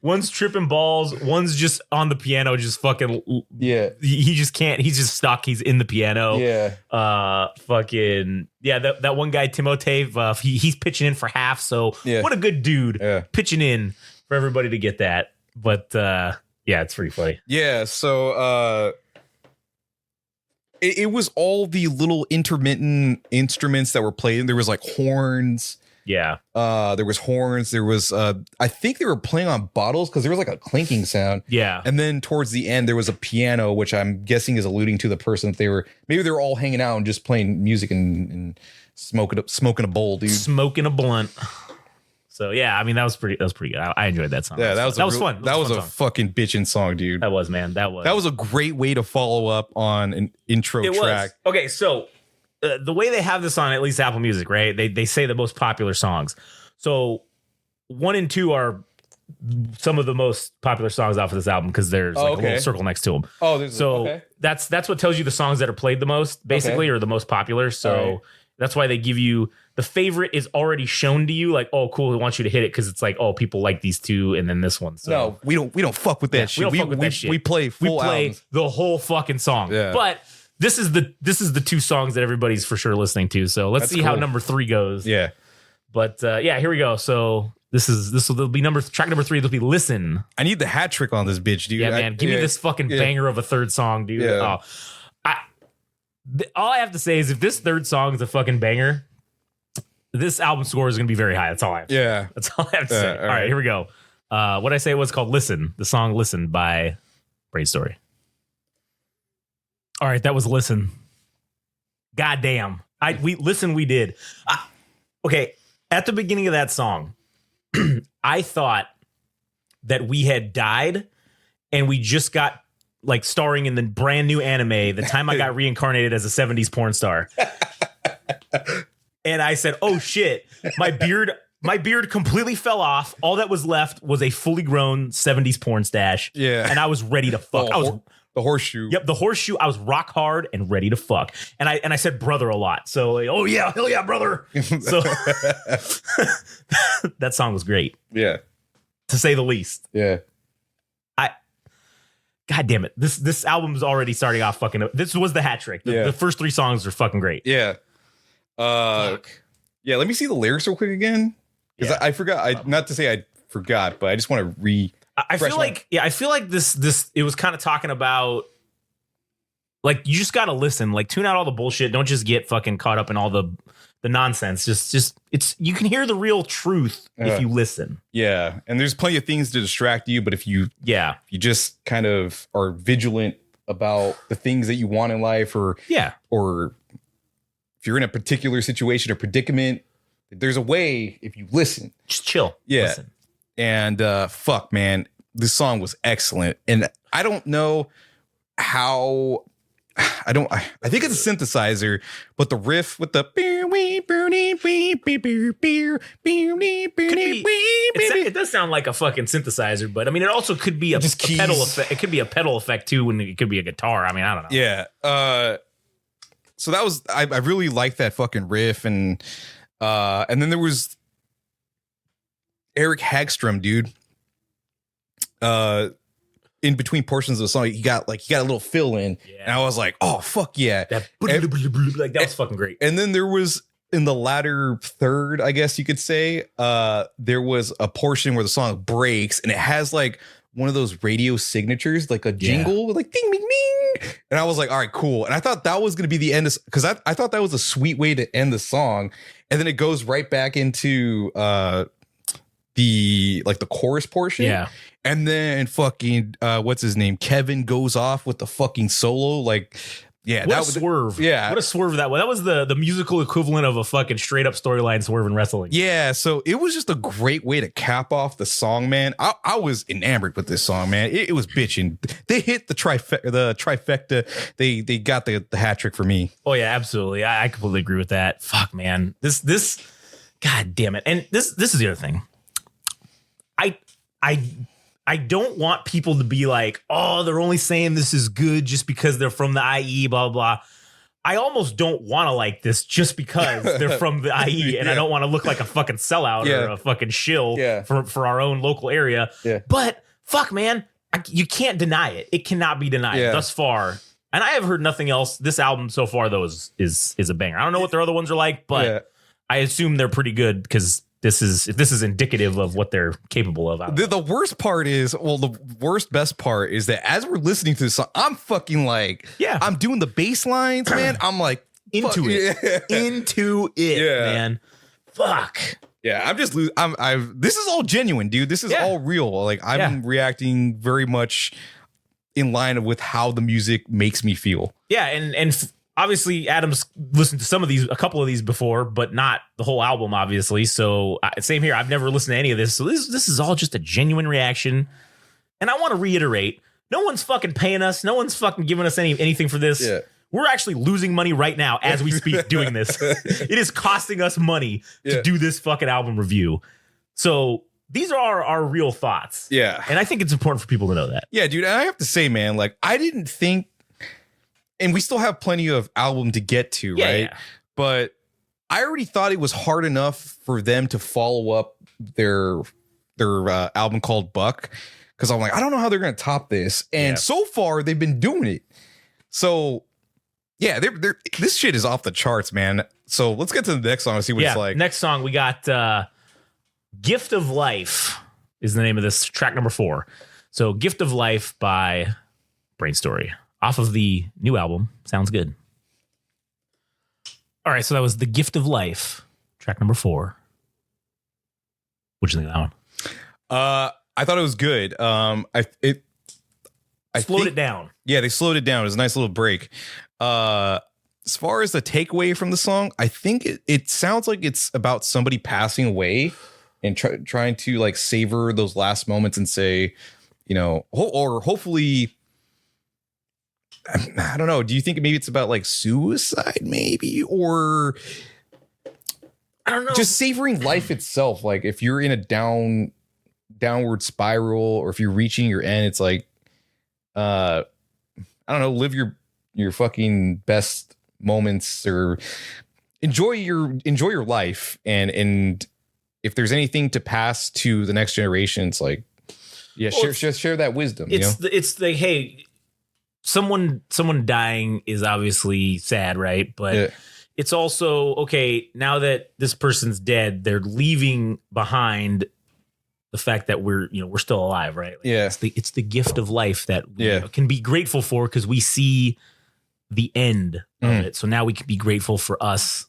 One's tripping balls. One's just on the piano, just fucking. Yeah. He just can't. He's just stuck. He's in the piano. Yeah. Fucking. Yeah. That one guy, Timotei, he's pitching in for half. So what a good dude. Yeah. Pitching in for everybody to get that. But yeah, it's pretty funny. Yeah. So it was all the little intermittent instruments that were played. There was like horns. Yeah. There was horns. There was I think they were playing on bottles because there was like a clinking sound. Yeah. And then towards the end there was a piano, which I'm guessing is alluding to the person that they were all hanging out and just playing music and smoking a bowl, dude. Smoking a blunt. So yeah, I mean that was pretty good. I enjoyed that song. Yeah, that was fun. That was a song. fucking bitchin' song, dude. That was, man. That was a great way to follow up on an intro track. Okay, so the way they have this on at least Apple Music, right? They say the most popular songs. So 1 and 2 are some of the most popular songs off of this album because there's a little circle next to them. Oh, there's that's what tells you the songs that are played the most, basically, or the most popular. So that's why they give you the favorite is already shown to you. Like, oh, cool, we want you to hit it because it's like, oh, people like these two, and then this one. So no, we don't fuck with that shit. We don't fuck with that shit. We play albums. The whole fucking song. Yeah. But this is the 2 songs that everybody's for sure listening to. So let's see how number 3 goes. Yeah. But yeah, here we go. So this will be track number 3. This will be Listen. I need the hat trick on this bitch, dude. Yeah, man. Give me this fucking banger of a third song, dude. Yeah. All I have to say is if this third song is a fucking banger, this album score is going to be very high. That's all I have to say. Yeah. That's all I have to say. All right, here we go. What I say was called Listen. The song Listen by Brainstory. All right, that was Listen. Goddamn. We did. Okay, at the beginning of that song, I thought that we had died and we just got like starring in the brand new anime, The Time I Got Reincarnated as a 70s porn star. And I said, oh shit, my beard completely fell off. All that was left was a fully grown 70s porn stash. Yeah. And I was ready to fuck. The horseshoe. Yep, the horseshoe. I was rock hard and ready to fuck. And I said brother a lot. So, like, oh yeah, hell yeah, brother. So that song was great. Yeah. To say the least. Yeah. God damn it. This album's already starting off fucking up. This was the hat trick. The first 3 songs are fucking great. Yeah. Yeah, let me see the lyrics real quick again. Because I forgot. Not to say I forgot, but I just want to I feel like this it was kind of talking about like you just gotta listen, like tune out all the bullshit. Don't just get fucking caught up in all the nonsense. Just it's you can hear the real truth if you listen. Yeah, and there's plenty of things to distract you, but if you just kind of are vigilant about the things that you want in life, or if you're in a particular situation or predicament, there's a way if you listen. Just chill. Yeah. Listen. And fuck, man, this song was excellent. And I don't know how. I think it's a synthesizer, but the riff with the it does sound like a fucking synthesizer, but I mean, it also could be a pedal effect. It could be a pedal effect too, when it could be a guitar. I mean, I don't know. Yeah. So that was I really liked that fucking riff, and then there was Eric Hagstrom, dude. In between portions of the song, he got a little fill in, and I was like, "Oh fuck yeah!" That was fucking great. And then there was in the latter third, I guess you could say, there was a portion where the song breaks, and it has like one of those radio signatures, like a jingle, with like ding ding ding. And I was like, "All right, cool." And I thought that was gonna be the end, because I thought that was a sweet way to end the song, and then it goes right back into the chorus portion. Yeah. And then fucking what's his name? Kevin goes off with the fucking solo. Like, yeah, What a swerve. Yeah. What a swerve that was. That was the musical equivalent of a fucking straight up storyline swerve in wrestling. Yeah, so it was just a great way to cap off the song, man. I was enamored with this song, man. It was bitching. They hit the trifecta. They got the hat trick for me. Oh yeah, absolutely. I completely agree with that. Fuck, man. This God damn it. And this is the other thing. I don't want people to be like, oh, they're only saying this is good just because they're from the IE, blah, blah. I almost don't want to like this just because they're from the IE, and I don't want to look like a fucking sellout or a fucking shill for our own local area. Yeah. But fuck, man, you can't deny it. It cannot be denied thus far. And I have heard nothing else. This album so far, though, is a banger. I don't know what their other ones are like, but I assume they're pretty good because this is indicative of what they're capable of. The worst part is, best part is that as we're listening to this song, I'm fucking like, I'm doing the bass lines, man. I'm like into it, man. Fuck. Yeah, I'm just this is all genuine, dude. This is all real. Like, I'm reacting very much in line with how the music makes me feel. Yeah, and obviously Adam's listened to a couple of these before, but not the whole album, obviously. So same here. I've never listened to any of this. So this is all just a genuine reaction. And I want to reiterate, no one's fucking paying us. No one's fucking giving us anything for this. Yeah. We're actually losing money right now as we speak doing this. It is costing us money to do this fucking album review. So these are our real thoughts. Yeah. And I think it's important for people to know that. Yeah, dude. And I have to say, man, like, I didn't think, and we still have plenty of album to get to, right? Yeah. But I already thought it was hard enough for them to follow up their album called Buck, because I'm like, I don't know how they're going to top this. And so far, they've been doing it. So, yeah, this shit is off the charts, man. So let's get to the next song and see what it's like. Next song, we got Gift of Life is the name of this, track number 4. So Gift of Life by Brainstory, off of the new album. Sounds good. All right, so that was The Gift of Life, track number 4. What'd you think of that one? I thought it was good. I slowed it down. Yeah, they slowed it down. It was a nice little break. As far as the takeaway from the song, I think it sounds like it's about somebody passing away and trying to like savor those last moments and say, you know, or hopefully, I don't know. Do you think maybe it's about like suicide, maybe, or I don't know, just savoring life itself? Like if you're in a downward spiral, or if you're reaching your end, it's like, I don't know, live your fucking best moments, or enjoy your life, and if there's anything to pass to the next generation, it's like, share that wisdom. It's the hey, someone dying is obviously sad, right? But it's also, okay, now that this person's dead, they're leaving behind the fact that we're still alive, right? Like, it's the gift of life that we can be grateful for, because we see the end of it. So now we can be grateful for us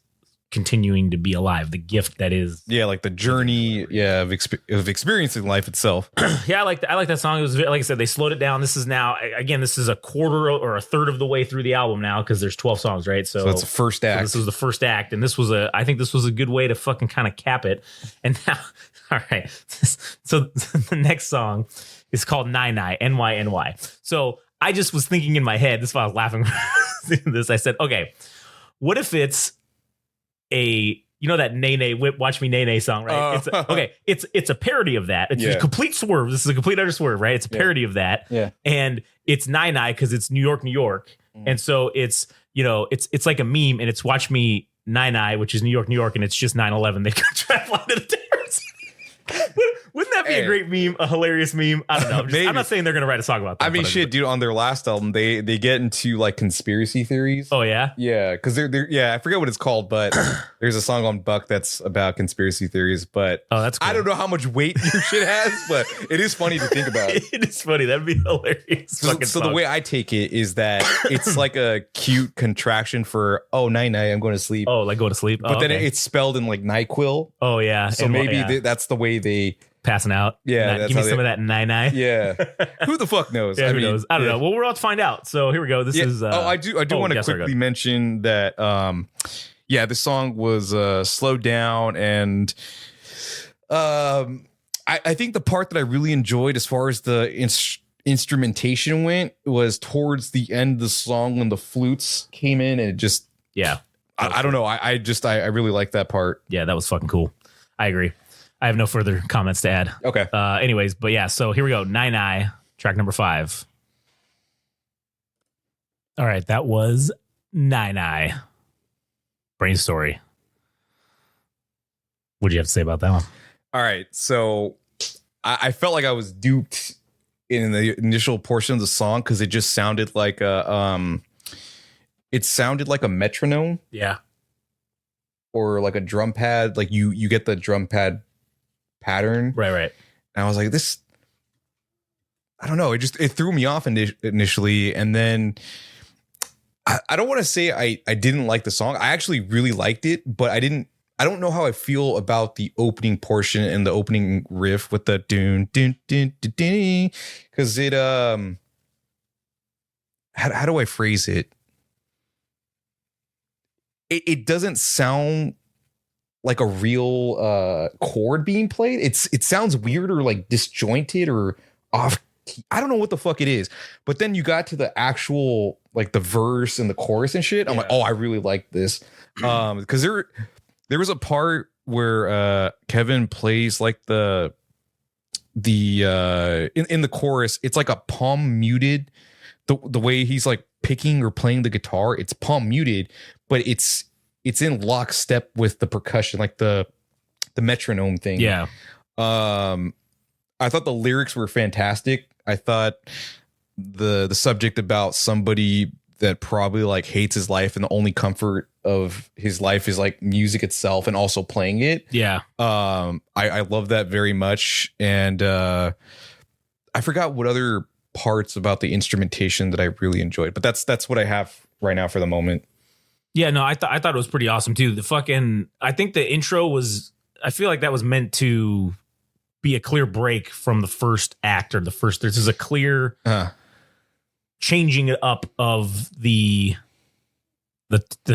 continuing to be alive, the gift that is like the journey of experiencing life itself. I like that song. It was, like I said, they slowed it down. This is now, again, this is a quarter or a third of the way through the album now, because there's 12 songs, right? So that's the first act. So this was the first act, and I think this was a good way to fucking kind of cap it. And now, all right, so the next song is called Nye, NY. So I just was thinking in my head, this is why I was laughing this. I said, okay, what if it's that Nay Whip Watch Me Nay song, right? It's a parody of that. It's a complete swerve. This is a complete utter swerve, right? It's a parody of that. Yeah. And it's Nye because it's New York. And so it's it's like a meme, and it's Watch Me Nye, which is New York, and it's just 9/11. They try to fly to the terrorists. Wouldn't that be a great meme, a hilarious meme? I don't know. I'm not saying they're going to write a song about that. I mean, shit, dude, on their last album, they get into like conspiracy theories. Oh, yeah? Yeah, because they're I forget what it's called, but there's a song on Buck that's about conspiracy theories. But that's cool. I don't know how much weight your shit has, but it is funny to think about. It is funny. That'd be hilarious. So the way I take it is that it's like a cute contraction for, night, I'm going to sleep. Oh, like going to sleep? But then it's spelled in like NyQuil. Oh, yeah. So maybe that's the way they passing out. Yeah, that's give me how some of that nine. Yeah. Who the fuck knows? Yeah, I who mean, knows? I don't know. Well, we're about to find out. So here we go. This is. I do want to quickly mention that. This song was slowed down, and I think the part that I really enjoyed as far as the instrumentation went was towards the end of the song when the flutes came in, and it just I don't know. I really like that part. Yeah, that was fucking cool. I agree. I have no further comments to add. Okay. Anyways, but yeah, so here we go. Nine, track number 5. All right, that was Nine. Brainstory. What do you have to say about that one? All right, so I felt like I was duped in the initial portion of the song because it just sounded like a metronome. Yeah. Or like a drum pad. Like you get the drum pad pattern. Right. And I was like, this, I don't know. It threw me off initially. And then I don't want to say I didn't like the song. I actually really liked it, but I don't know how I feel about the opening portion and the opening riff with the dun dun dun dun dun, because it how do I phrase it? It doesn't sound like a real chord being played. It sounds weird or like disjointed or off key. I don't know what the fuck it is. But then you got to the actual like the verse and the chorus and shit. I'm like, oh, I really like this. Because there was a part where Kevin plays like in the chorus, it's like a palm muted. The way he's like picking or playing the guitar, it's palm muted, but it's in lockstep with the percussion, like the metronome thing. Yeah. I thought the lyrics were fantastic. I thought the subject about somebody that probably like hates his life and the only comfort of his life is like music itself and also playing it. Yeah. I love that very much. And I forgot what other parts about the instrumentation that I really enjoyed, but that's what I have right now for the moment. Yeah, no, I thought it was pretty awesome too. I think the intro I feel like that was meant to be a clear break from the first act or this is a clear changing it up of the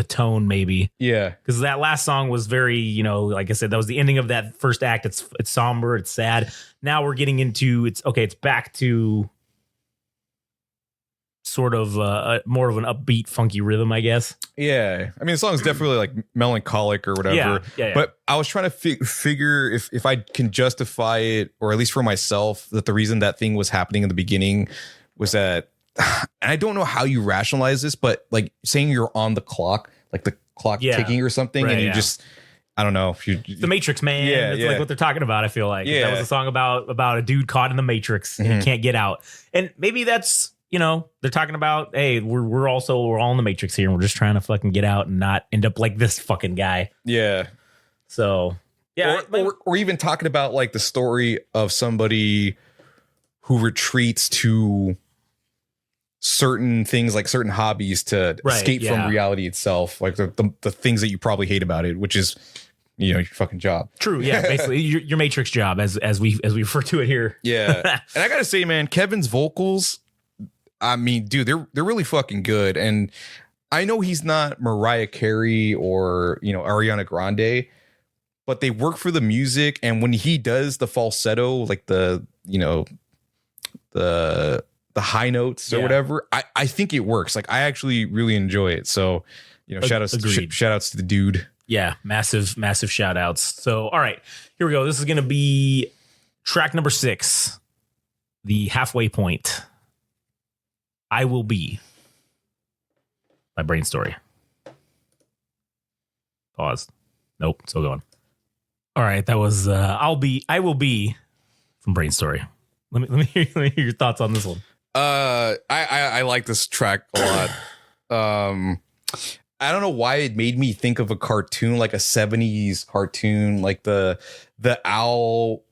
tone maybe. Yeah. Because that last song was very, like I said, that was the ending of that first act. It's somber, it's sad. Now we're getting into it's back to sort of more of an upbeat, funky rhythm, I guess. Yeah. I mean, the song is definitely like melancholic or whatever. Yeah. But I was trying to figure if I can justify it, or at least for myself, that the reason that thing was happening in the beginning was that, and I don't know how you rationalize this, but like saying you're on the clock, like the clock ticking or something, and you just, I don't know. The Matrix, man. It's like what they're talking about, I feel like. Yeah. That was a song about a dude caught in the Matrix and he can't get out. And maybe that's, they're talking about, hey, we're all in the Matrix here and we're just trying to fucking get out and not end up like this fucking guy. Yeah. So, yeah. Or even talking about like the story of somebody who retreats to certain things, like certain hobbies to escape from reality itself. Like the things that you probably hate about it, which is, your fucking job. True. Yeah. Basically your Matrix job as we refer to it here. Yeah. And I got to say, man, Kevin's vocals, I mean, dude, they're really fucking good. And I know he's not Mariah Carey or, Ariana Grande, but they work for the music. And when he does the falsetto, like the high notes or whatever, I think it works. Like I actually really enjoy it. So, shout outs to the dude. Yeah. Massive shout outs. So, all right, here we go. This is going to be track number 6, The Halfway Point. I Will Be by Brainstory. Pause. Nope, still going. All right, that was I Will Be from Brainstory. Let me hear your thoughts on this one. I like this track a lot. I don't know why it made me think of a cartoon, like a 70s cartoon, like the owl.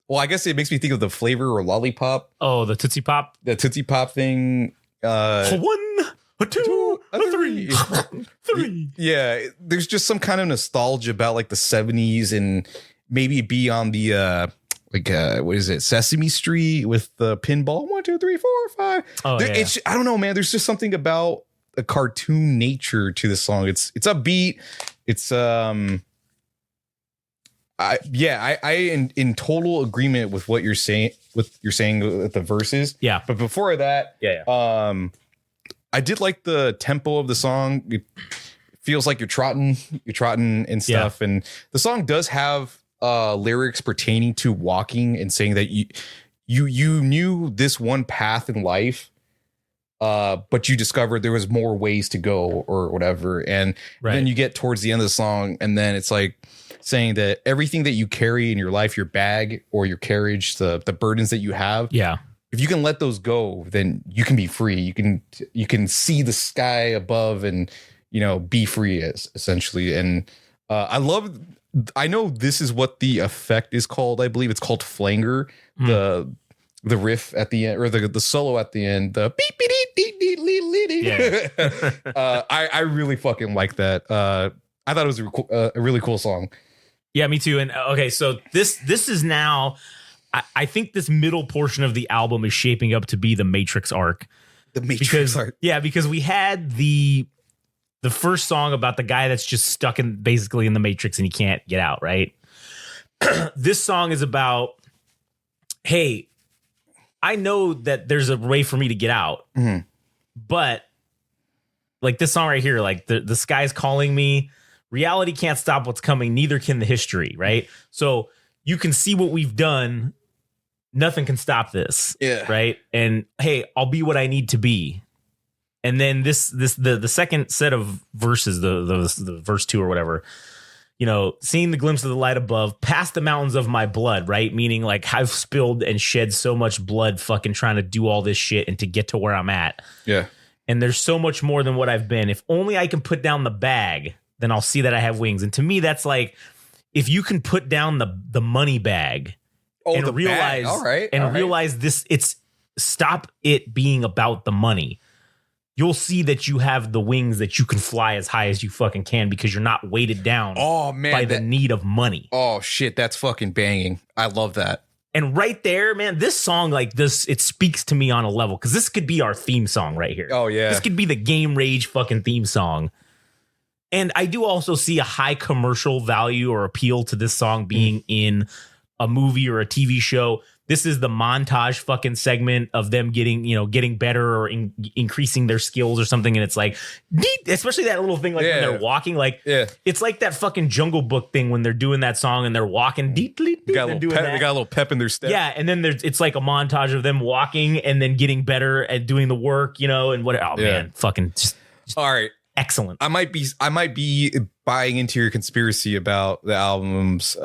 Well, I guess it makes me think of the flavor or lollipop. Oh, the Tootsie Pop? The Tootsie Pop thing. 1, a 2, a 3. 3. Yeah, there's just some kind of nostalgia about like the 70s and maybe be on the what is it, Sesame Street with the pinball 1 2 3 4 5. Oh, yeah. It's, I don't know, man, there's just something about a cartoon nature to this song. It's upbeat. It's I in total agreement with what you're saying with the verses. Yeah. But before that, I did like the tempo of the song. It feels like you're trotting and stuff. Yeah. And the song does have lyrics pertaining to walking and saying that you knew this one path in life, but you discovered there was more ways to go or whatever. And then you get towards the end of the song, and then it's like saying that everything that you carry in your life, your bag or your carriage, the burdens that you have, if you can let those go, then you can be free. You can see the sky above and, you know, be free essentially. And I know this is what the effect is called. I believe it's called flanger. The riff at the end, or the solo at the end, the beep beep beep beep beep. I really fucking like that. I thought it was a really cool song. Yeah, me too. And okay, so this is now, I think this middle portion of the album is shaping up to be the Matrix arc. The Matrix arc. Yeah, because we had the first song about the guy that's just stuck basically in the Matrix and he can't get out, right? This song is about, hey, I know that there's a way for me to get out, but like this song right here, like the sky's calling me. Reality can't stop what's coming. Neither can the history. Right. So you can see what we've done. Nothing can stop this. Yeah. Right. And hey, I'll be what I need to be. And then the second set of verses, the verse 2 or whatever, you know, seeing the glimpse of the light above, past the mountains of my blood, right? Meaning like I've spilled and shed so much blood fucking trying to do all this shit and to get to where I'm at. Yeah. And there's so much more than what I've been. If only I can put down the bag, then I'll see that I have wings. And to me, that's like, if you can put down the money bag and realize, realize this, it's stop it being about the money. You'll see that you have the wings that you can fly as high as you fucking can because you're not weighted down by the need of money. Oh shit, that's fucking banging. I love that. And right there, man, this song like this, it speaks to me on a level because this could be our theme song right here. Oh yeah, this could be the Game Rage fucking theme song. And I do also see a high commercial value or appeal to this song being in a movie or a TV show. This is the montage fucking segment of them getting better or increasing their skills or something. And it's like, especially that little thing like when they're walking, like it's like that fucking Jungle Book thing when they're doing that song and they're walking. They got a little pep in their step. Yeah, and then it's like a montage of them walking and then getting better at doing the work, you know, and what? Oh man, fucking just all right. Excellent. I might be buying into your conspiracy about the albums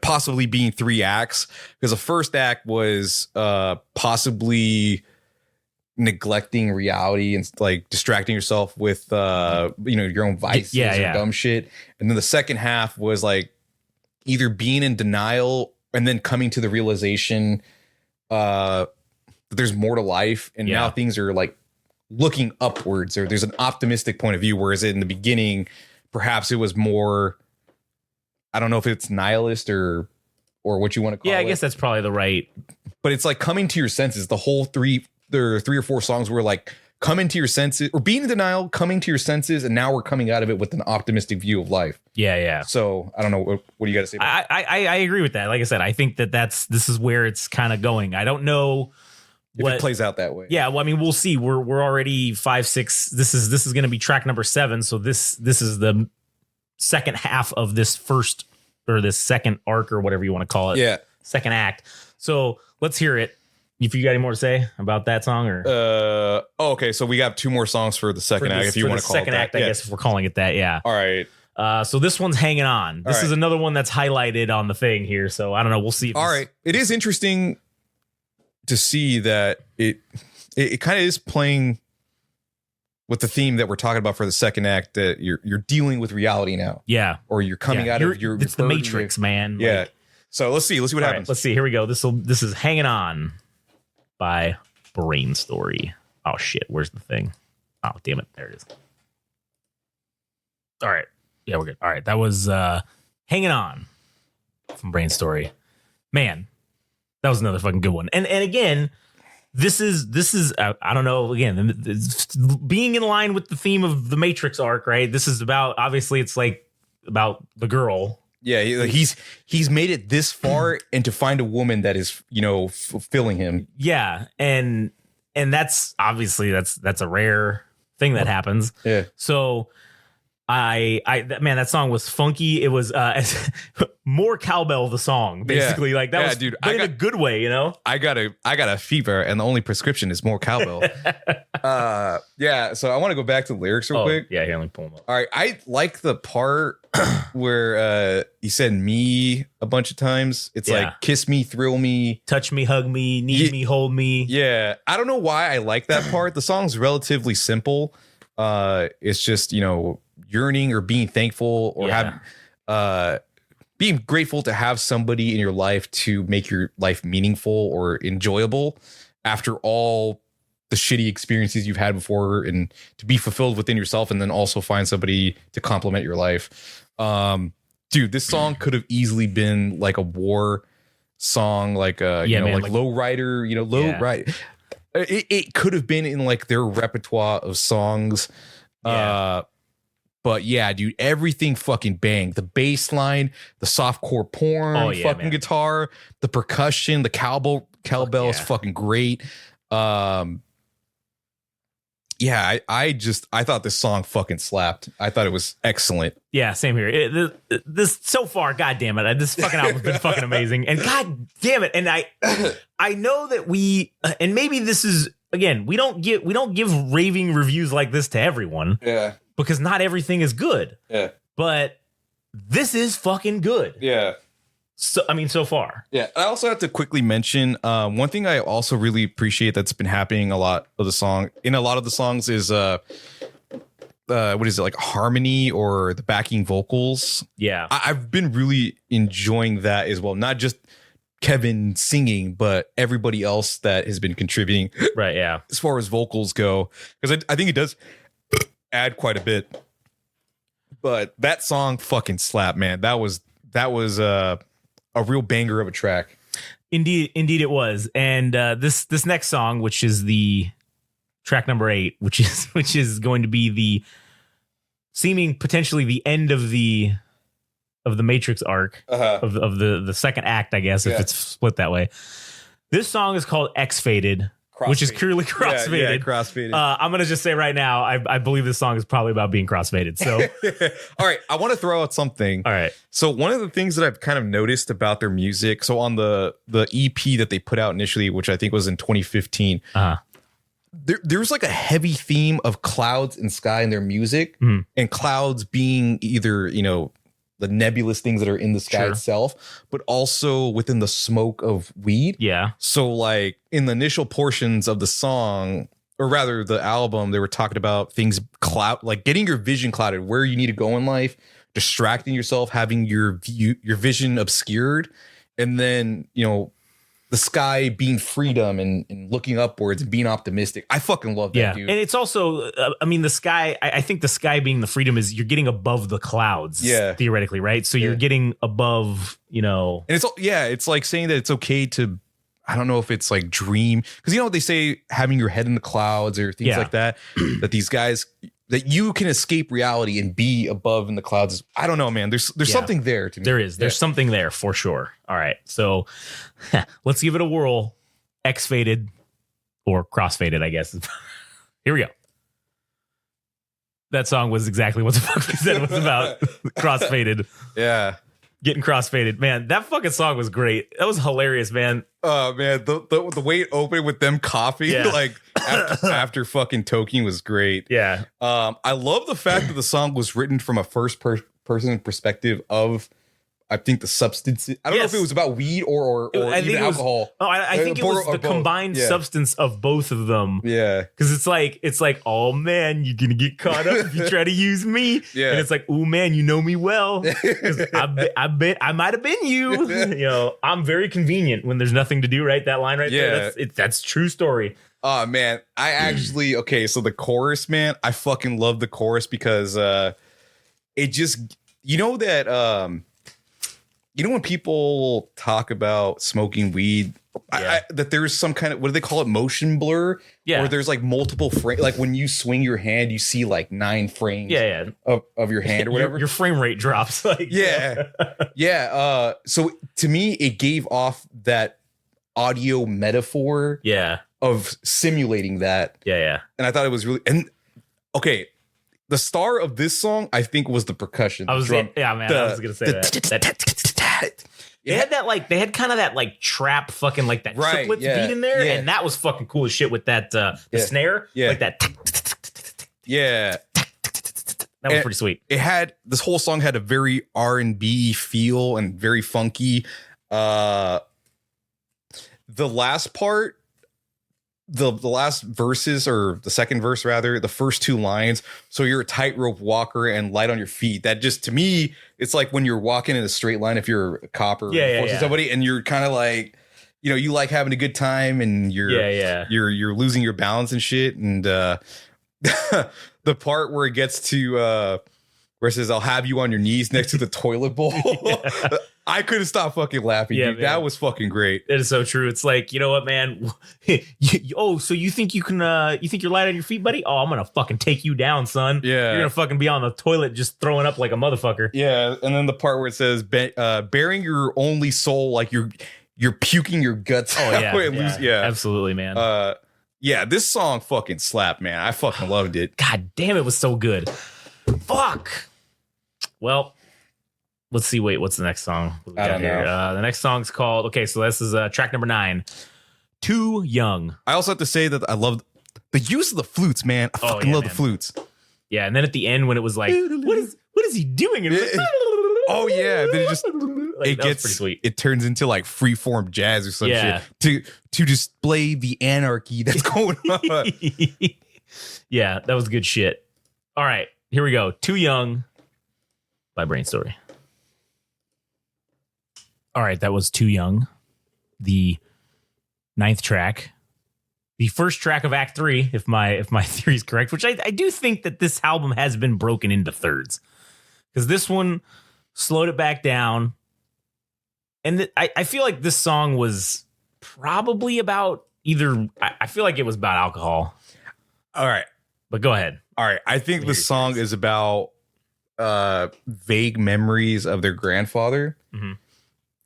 possibly being 3 acts, because the first act was possibly neglecting reality and like distracting yourself with your own vices or dumb shit, and then the second half was like either being in denial and then coming to the realization that there's more to life, and now things are like looking upwards, or there's an optimistic point of view, whereas in the beginning perhaps it was more, I don't know if it's nihilist or what you want to call it. Yeah, I guess that's probably the right, but it's like coming to your senses. The whole there are 3 or 4 songs were like coming to your senses or being in denial, coming to your senses, and now we're coming out of it with an optimistic view of life. Yeah. So I don't know, what do you got to say about that? I agree with that. Like I said, I think this is where it's kind of going. I don't know if it plays out that way. Yeah, well, I mean, we'll see. We're already 5, 6. This is going to be track number 7. So this is the second half of this first, or this second arc, or whatever you want to call it. Yeah, second act. So let's hear it. If you got any more to say about that song, or okay. So we got 2 more songs for the second act. If you want to call it second act, I guess if we're calling it that. Yeah. All right. So this one's hanging on. This is another one that's highlighted on the thing here. So I don't know. We'll see. All right. It is interesting to see that it kind of is playing with the theme that we're talking about for the second act, that you're dealing with reality now. Yeah. Or you're coming out of your, it's the Matrix, man. Yeah. Like, so let's see what happens. Right, let's see. Here we go. This is Hanging On by Brainstory. Oh shit. Where's the thing? Oh, damn it. There it is. All right. Yeah, we're good. All right. That was Hanging On from Brainstory. Man, that was another fucking good one. And again, this is I don't know, again, it's being in line with the theme of the Matrix arc, right? This is about, obviously it's like about the girl. Yeah, he's made it this far, and to find a woman that is, fulfilling him. Yeah, and that's obviously that's a rare thing that happens. Yeah. So that song was funky. It was more cowbell, the song, basically. Yeah. Like that was, dude, but in a good way, I got a fever, and the only prescription is more cowbell. Yeah. So I want to go back to the lyrics real quick. Yeah, here, let me pull them up. All right, I like the part where he said "me" a bunch of times. It's like kiss me, thrill me, touch me, hug me, need me, hold me. Yeah, I don't know why I like that part. The song's relatively simple. It's just yearning or being thankful or being grateful to have somebody in your life to make your life meaningful or enjoyable after all the shitty experiences you've had before, and to be fulfilled within yourself, and then also find somebody to complement your life. Dude, this song could have easily been like a war song, like Lowrider, Lowrider. It could have been in like their repertoire of songs. But yeah, dude, everything fucking banged. The bass line, the softcore porn, guitar, the percussion, the cowbell is fucking great. I thought this song fucking slapped. I thought it was excellent. Yeah, same here. This so far, god damn it, this fucking album's been fucking amazing. And god damn it, and I know that we, and maybe this is, again, we don't give raving reviews like this to everyone. Yeah. Because not everything is good. Yeah. But this is fucking good. Yeah. So, I mean, so far. Yeah. I also have to quickly mention one thing I also really appreciate that's been happening in a lot of the songs is what is it, like harmony or the backing vocals? Yeah. I've been really enjoying that as well. Not just Kevin singing, but everybody else that has been contributing. Right. Yeah. As far as vocals go, because I think it does add quite a bit. But that song fucking slapped, man. That was a real banger of a track. Indeed it was. And this next song, which is the track number 8, which is going to be the seeming potentially the end of the Matrix arc, of the second act, I guess, if it's split that way. This song is called X-Faded, which is clearly crossfaded. Yeah, crossfaded. I'm gonna just say right now, I believe this song is probably about being crossfaded. So, all right, I want to throw out something. All right. So one of the things that I've kind of noticed about their music, so on the EP that they put out initially, which I think was in 2015, there's like a heavy theme of clouds and sky in their music, and clouds being either the nebulous things that are in the sky itself, but also within the smoke of weed. Yeah. So like in the initial portions of the song, or rather the album, they were talking about things like getting your vision clouded, where you need to go in life, distracting yourself, having your vision obscured, and then, the sky being freedom and looking upwards and being optimistic. I fucking love that, dude. And it's also, the sky, I think the sky being the freedom is you're getting above the clouds, theoretically, right? So you're getting above, And it's like saying that it's okay to, I don't know if it's like dream, because they say having your head in the clouds or things like that, that these guys, that you can escape reality and be above in the clouds. I don't know, man. There's something there to me. There's something there for sure. All right. So let's give it a whirl. X-faded or crossfaded, I guess. Here we go. That song was exactly what the fuck we said it was about. Crossfaded. Yeah. Getting crossfaded. Man, that fucking song was great. That was hilarious, man. Oh, man. The way it opened with them coughing, like after fucking Tolkien was great. Yeah. I love the fact that the song was written from a first person perspective of, I think, the substance. I don't know if it was about weed or even alcohol. I think it was the combined substance of both of them. Yeah. Because it's like, oh man, you're gonna get caught up if you try to use me. Yeah. And it's like, oh man, you know me well. 'Cause I bet I might have been you. I'm very convenient when there's nothing to do, right? That line right there. That's true story. Oh man, I actually so the chorus, man, I fucking love the chorus because it just, that you know, when people talk about smoking weed, that there's some kind of, what do they call it? Motion blur. Yeah. Or there's like multiple frames. Like when you swing your hand, you see like 9 frames. Of your hand or whatever. Your frame rate drops. Like yeah. So to me, it gave off that audio metaphor. Yeah. Of simulating that. Yeah. And I thought it was really, and okay. The star of this song, I think, was the percussion. I was gonna say that. They had that like, they had kind of that like trap fucking like that triplets beat in there, and that was fucking cool as shit with that the snare, like that. Yeah, that was pretty sweet. It had, this whole song had a very R&B feel and very funky. The last part, the last verses, or the second verse rather, the first 2 lines, so you're a tightrope walker and light on your feet, that just, to me, it's like when you're walking in a straight line, if you're a cop or forcing somebody, and you're kind of like, you know, you like having a good time, and you're losing your balance and shit. And the part where it gets to where it says, I'll have you on your knees next to the toilet bowl. I couldn't stop fucking laughing. Dude. That was fucking great. It is so true. It's like, you know what, man? So you think you can, you think you're light on your feet, buddy? Oh, I'm going to fucking take you down, son. Yeah. You're going to fucking be on the toilet just throwing up like a motherfucker. Yeah. And then the part where it says, bearing your only soul, like you're puking your guts out. Absolutely, man. Yeah, this song fucking slapped, man. I fucking loved it. God damn, it was so good. Fuck. Well, let's see. Wait, what's the next song? I don't know. The next song's called, okay, so this is track number 9, Too Young. I also have to say that I love the use of the flutes, man. I fucking love the flutes. Yeah, and then at the end when it was like, what is he doing? And oh yeah, then it just like, it gets pretty sweet. It turns into like freeform jazz or some shit to display the anarchy that's going on. Yeah, that was good shit. All right, here we go. Too Young by Brainstory. All right, that was Too Young, the 9th track, the first track of Act 3, if my theory is correct, which I do think that this album has been broken into thirds, because this one slowed it back down, and I feel like this song was probably about I feel like it was about alcohol. All right, but go ahead. All right, I think the song is about vague memories of their grandfather. Mm-hmm.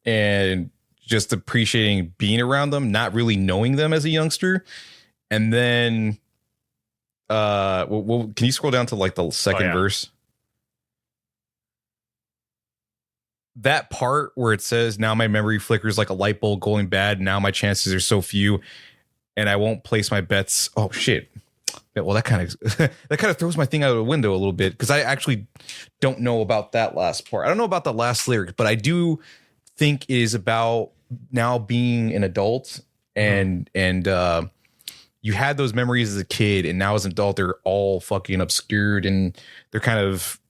And just appreciating being around them, not really knowing them as a youngster. And then, can you scroll down to like the second verse? That part where it says, now my memory flickers like a light bulb going bad. Now my chances are so few, and I won't place my bets. Oh shit. Yeah, well, that kind of throws my thing out of the window a little bit, because I actually don't know about that last part. I don't know about the last lyric, but I do think it is about now being an adult, and you had those memories as a kid, and now as an adult they're all fucking obscured, and they're kind of,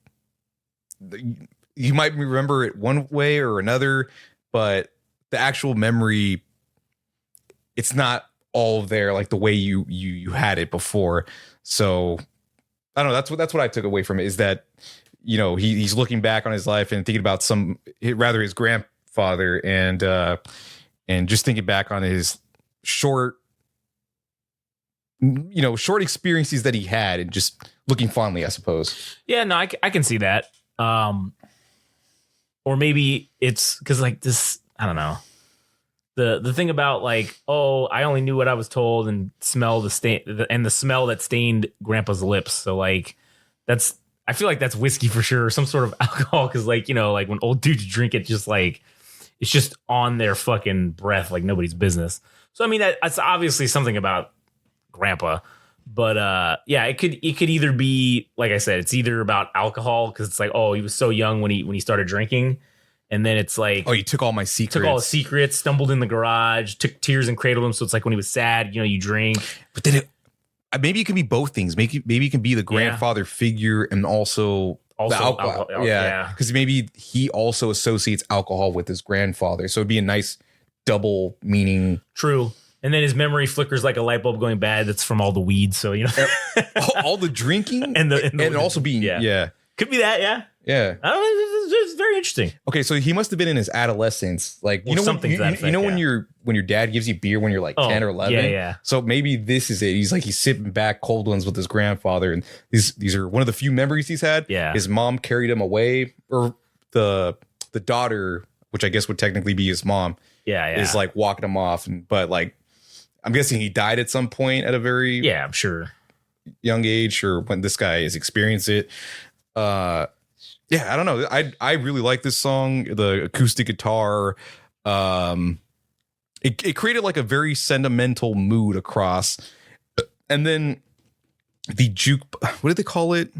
you might remember it one way or another, but the actual memory, it's not all there like the way you had it before. So I don't know, that's what I took away from it, is that, you know, he's looking back on his life and thinking about his grandfather, and just thinking back on his short experiences that he had, and just looking fondly, I suppose. Yeah, no, I can see that. Or maybe it's because like this, I don't know. The thing about like, oh, I only knew what I was told, and smell the stain, and the smell that stained Grandpa's lips. So like, I feel like that's whiskey for sure, or some sort of alcohol, because like, you know, like when old dudes drink it, just like it's just on their fucking breath like nobody's business. So I mean, that's obviously something about Grandpa, but yeah, it could either be, like I said, it's either about alcohol, because it's like, oh, he was so young when he started drinking. And then it's like, oh, you took all my secrets. Took all the secrets, stumbled in the garage, took tears and cradled him. So it's like when he was sad, you know, you drink. But then maybe it can be both things. Maybe it can be the grandfather figure and also the alcohol. Yeah. Because maybe he also associates alcohol with his grandfather. So it'd be a nice double meaning. True. And then his memory flickers like a light bulb going bad. That's from all the weed. So, you know, all the drinking and also being, could be that. Yeah. Yeah. I don't know, it's very interesting. Okay, so he must have been in his adolescence, like Or something to that effect, when your dad gives you beer when you're like 10 or 11. Yeah. So maybe this is it. He's sipping back cold ones with his grandfather, and these are one of the few memories he's had. Yeah, his mom carried him away, or the daughter, which I guess would technically be his mom. Yeah. Is like walking him off, but like I'm guessing he died at some point at a very I'm sure young age, or when this guy has experienced it. I don't know. I really like this song. The acoustic guitar, it created like a very sentimental mood across. And then the what do they call it?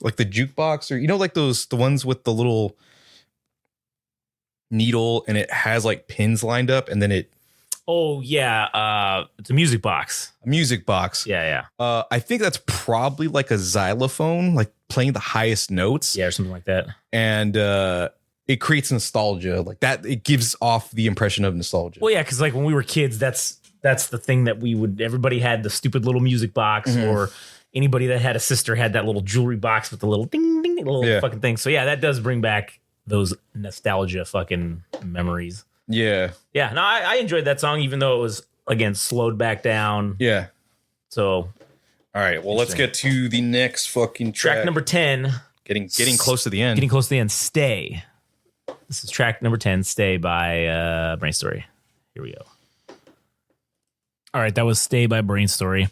Like the jukebox, or like the ones with the little needle and it has like pins lined up, and then it. Oh yeah, it's a music box. A music box. Yeah. I think that's probably like a xylophone, like playing the highest notes. Yeah, or something like that. And it creates nostalgia, like that. It gives off the impression of nostalgia. Well, yeah, because like when we were kids, that's the thing that everybody had the stupid little music box, or anybody that had a sister had that little jewelry box with the little ding ding little fucking thing. So yeah, that does bring back those nostalgia fucking memories. Yeah. No, I enjoyed that song, even though it was, again, slowed back down. Yeah. So, all right. Well, let's get to the next fucking track number 10. Getting close to the end. Getting close to the end. Stay. This is track number 10, Stay by Brainstory. Here we go. All right, that was Stay by Brainstory.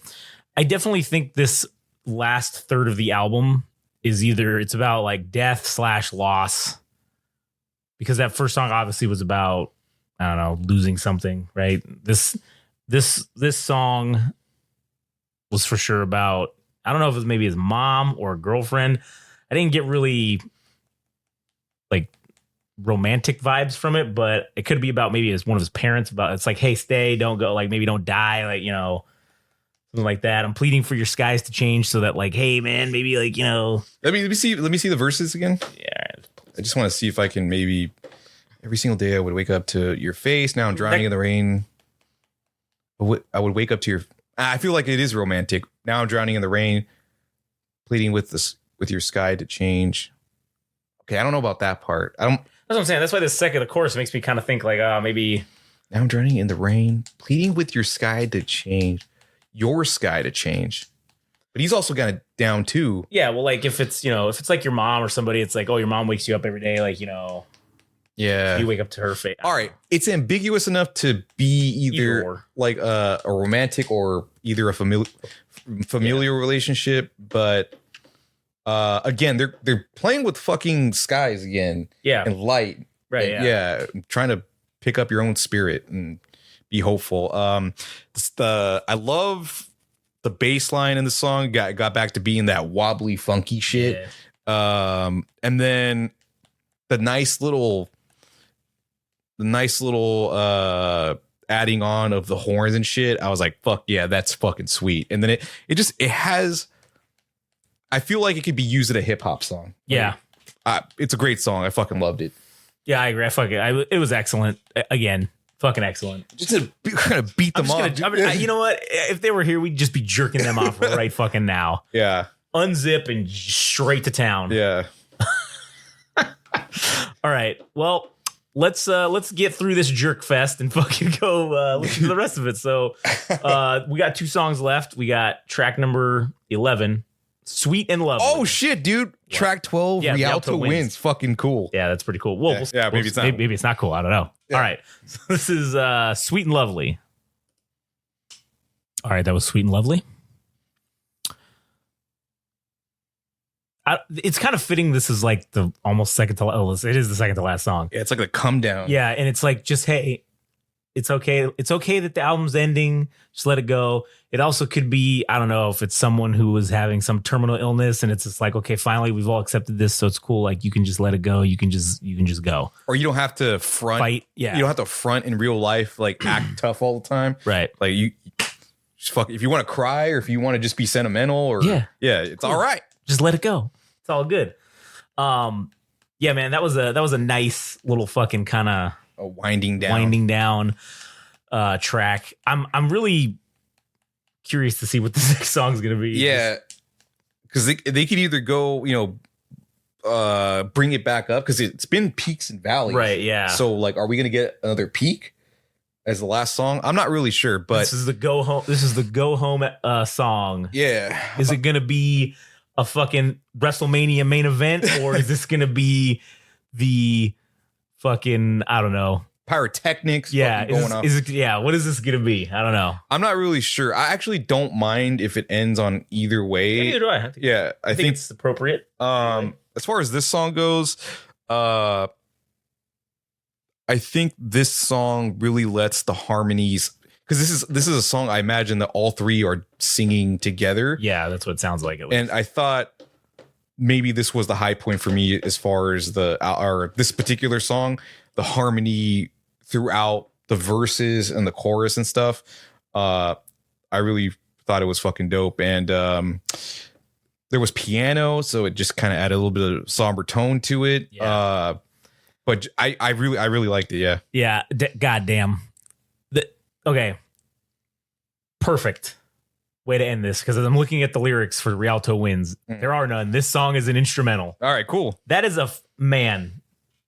I definitely think this last third of the album is it's about like death / loss, because that first song obviously was about, I don't know, losing something, right? This song was for sure about, I don't know if it was maybe his mom or a girlfriend. I didn't get really like romantic vibes from it, but it could be about maybe it's one of his parents. It's like, hey, stay, don't go, like maybe don't die, like, something like that. I'm pleading for your skies to change so that, like, hey man, maybe like, Let me see the verses again. Yeah. I just want to see if I can maybe. Every single day I would wake up to your face. Now I'm drowning in the rain. I would wake up to your. I feel like it is romantic. Now I'm drowning in the rain, pleading with your sky to change. Okay, I don't know about that part. That's what I'm saying. That's why the chorus makes me kind of think like, maybe. Now I'm drowning in the rain, pleading with your sky to change. Your sky to change. But he's also got it down too. Yeah, well, like if it's like your mom or somebody, it's like, oh, your mom wakes you up every day, like, yeah, you wake up to her face. All right, it's ambiguous enough to be either like a romantic or either a familial relationship, but again, they're playing with fucking skies again, and light, right? And, trying to pick up your own spirit and be hopeful. I love the bass line in the song. Got back to being that wobbly, funky shit, and then the nice little adding on of the horns and shit. I was like, fuck yeah, that's fucking sweet. And then it has, I feel like it could be used in a hip hop song. Yeah. It's a great song. I fucking loved it. Yeah, I agree. It was excellent. Again, fucking excellent. Just gonna beat them off. You know what? If they were here, we'd just be jerking them off right fucking now. Yeah. Unzip and straight to town. Yeah. All right. Well, let's get through this jerk fest and fucking go listen to the rest of it. So we got 2 songs left. We got track number 11, Sweet and Lovely. Oh shit, dude. What? Track 12, Rialto wins. Fucking cool. Yeah, that's pretty cool. Well, maybe it's not. Maybe it's not cool. I don't know. Yeah. All right. So this is Sweet and Lovely. All right, that was Sweet and Lovely. It's kind of fitting. This is like the almost second to last. It is the second to last song. Yeah, it's like a come down. Yeah, and it's like, just, hey, it's okay. It's okay that the album's ending. Just let it go. It also could be, I don't know, if it's someone who was having some terminal illness and it's just like, okay, finally we've all accepted this, so it's cool. Like, you can just let it go. You can just go. Or you don't have to fight. Yeah, you don't have to front in real life, like act tough all the time. Right. Like you just fuck. If you want to cry or if you want to just be sentimental, or it's cool. All right. Just let it go. It's all good. Yeah, man, that was a nice little fucking kind of a winding down track. I'm really curious to see what the next song's gonna be. Yeah, because they could either go, bring it back up, because it's been peaks and valleys. Right, yeah. So like, are we gonna get another peak as the last song? I'm not really sure, but this is the go home song. yeah. Is it gonna be a fucking WrestleMania main event, or is this gonna be the fucking, I don't know, pyrotechnics? Yeah, going on. What is this gonna be? I don't know. I'm not really sure. I actually don't mind if it ends on either way. Neither do I. Yeah, I think it's appropriate. As far as this song goes, I think this song really lets the harmonies, because this is a song I imagine that all three are singing together. Yeah, that's what it sounds like. And I thought maybe this was the high point for me as far as this particular song, the harmony throughout the verses and the chorus and stuff. I really thought it was fucking dope. And there was piano, so it just kind of added a little bit of somber tone to it. Yeah. But I really liked it. Yeah. Yeah. Goddamn. Okay. Perfect way to end this, because as I'm looking at the lyrics for Rialto Wins, there are none. This song is an instrumental. All right, cool. That is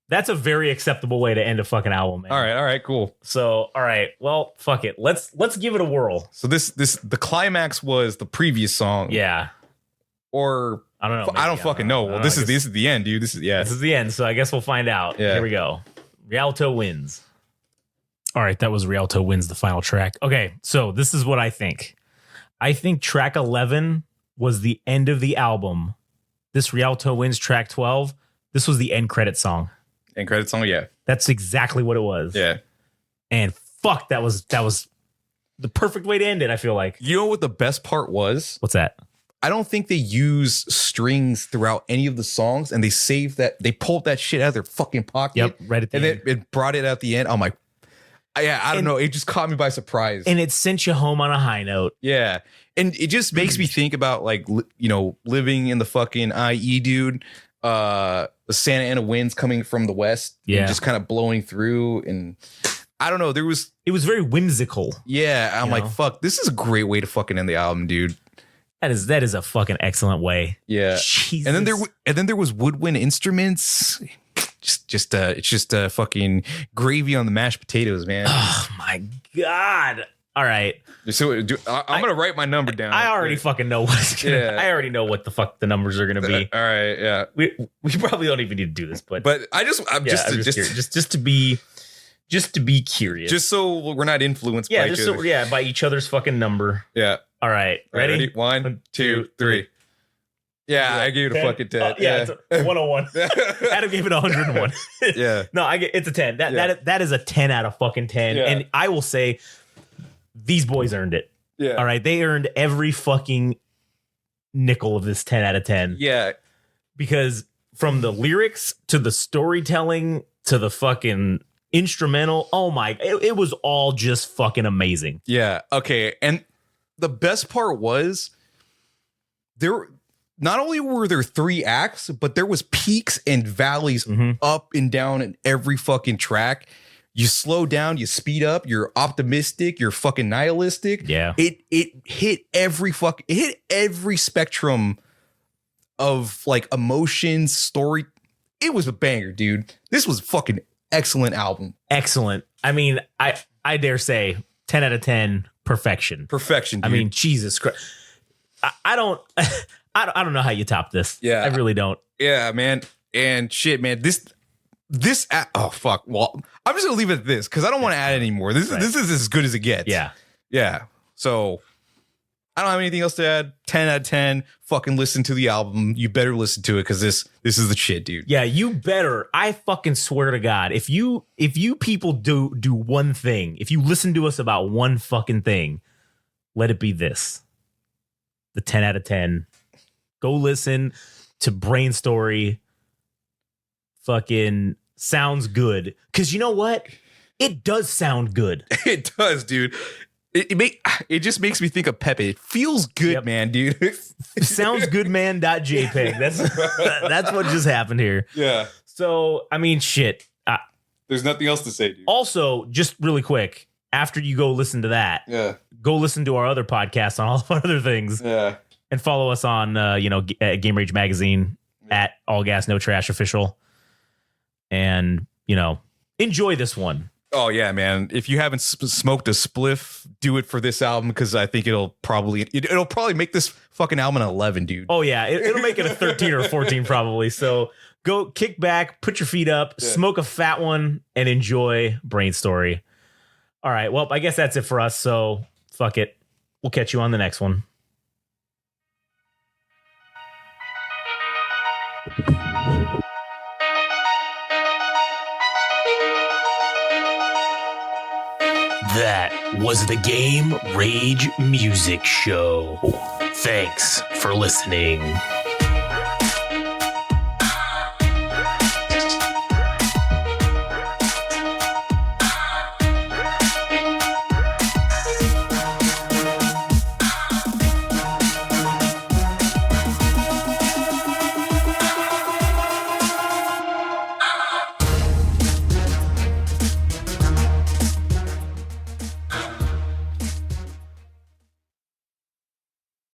that's a very acceptable way to end a fucking album, man. All right, cool. So, all right, well, fuck it. Let's give it a whirl. So the climax was the previous song. Yeah. Or I don't know. I don't fucking know. Well, this is the end, dude. This is the end. So I guess we'll find out. Yeah. Here we go. Rialto Wins. All right, that was Rialto Wins, the final track. Okay, so this is what I think. I think track 11 was the end of the album. This Rialto Wins track 12, this was the end credit song. End credit song, yeah. That's exactly what it was. Yeah. And fuck, that was the perfect way to end it, I feel like. You know what the best part was? What's that? I don't think they use strings throughout any of the songs, and they pulled that shit out of their fucking pocket. Yep, right at the end. And it brought it at the end. I'm like, yeah, I don't know. It just caught me by surprise. And it sent you home on a high note. Yeah. And it just makes me think about, like, living in the fucking IE, dude. The Santa Ana winds coming from the west. Yeah. And just kind of blowing through. And I don't know. It was very whimsical. Yeah. I'm like, fuck, this is a great way to fucking end the album, dude. That is a fucking excellent way. Yeah. Jesus. And then there was woodwind instruments. It's just fucking gravy on the mashed potatoes, man. Oh my God. All right. So I'm gonna write my number down. I already fucking know what's gonna. Yeah. I already know what the fuck the numbers are gonna be. All right, yeah. We probably don't even need to do this, but I'm just to be curious, just so we're not influenced by each other. By each other's fucking number. Yeah. All right. Ready? 1, 2, 3. Yeah, I gave it a fucking 10. It's a 101. Adam gave it 101. Yeah. No, it's a 10. That is a 10 out of fucking 10. Yeah. And I will say these boys earned it. Yeah. All right. They earned every fucking nickel of this 10 out of 10. Yeah. Because from the lyrics to the storytelling to the fucking instrumental, it was all just fucking amazing. Yeah. Okay. And the best part was not only were there 3 acts, but there was peaks and valleys up and down in every fucking track. You slow down, you speed up, you're optimistic, you're fucking nihilistic. Yeah. It hit every spectrum of like emotions, story. It was a banger, dude. This was a fucking excellent album. Excellent. I mean, I dare say 10 out of 10 perfection. Perfection, dude. I mean, Jesus Christ. I don't know how you top this. Yeah. I really don't. Yeah, man. And shit, man. Oh fuck. Well, I'm just gonna leave it at this because I don't want to add any more. This is as good as it gets. Yeah. Yeah. So I don't have anything else to add. 10 out of 10. Fucking listen to the album. You better listen to it because this is the shit, dude. Yeah, you better. I fucking swear to God, if you people do one thing, if you listen to us about one fucking thing, let it be this. The 10 out of 10. Go listen to Brainstory. Fucking sounds good. Because you know what? It does sound good. It does, dude. It just makes me think of Pepe. It feels good, man, dude. Soundsgoodman.jpg. That's what just happened here. Yeah. So, I mean, shit. There's nothing else to say, dude. Also, just really quick, after you go listen to that, go listen to our other podcasts on all of our other things. Yeah. And follow us on, Game Rage Magazine at All Gas No Trash Official. And, enjoy this one. Oh yeah, man. If you haven't smoked a spliff, do it for this album, because I think it'll probably make this fucking album an 11, dude. Oh yeah, it'll make it a 13 or a 14 probably. So go kick back, put your feet up, smoke a fat one, and enjoy Brainstory. All right, well, I guess that's it for us. So fuck it. We'll catch you on the next one. That was the Game Rage Music Show. Thanks for listening.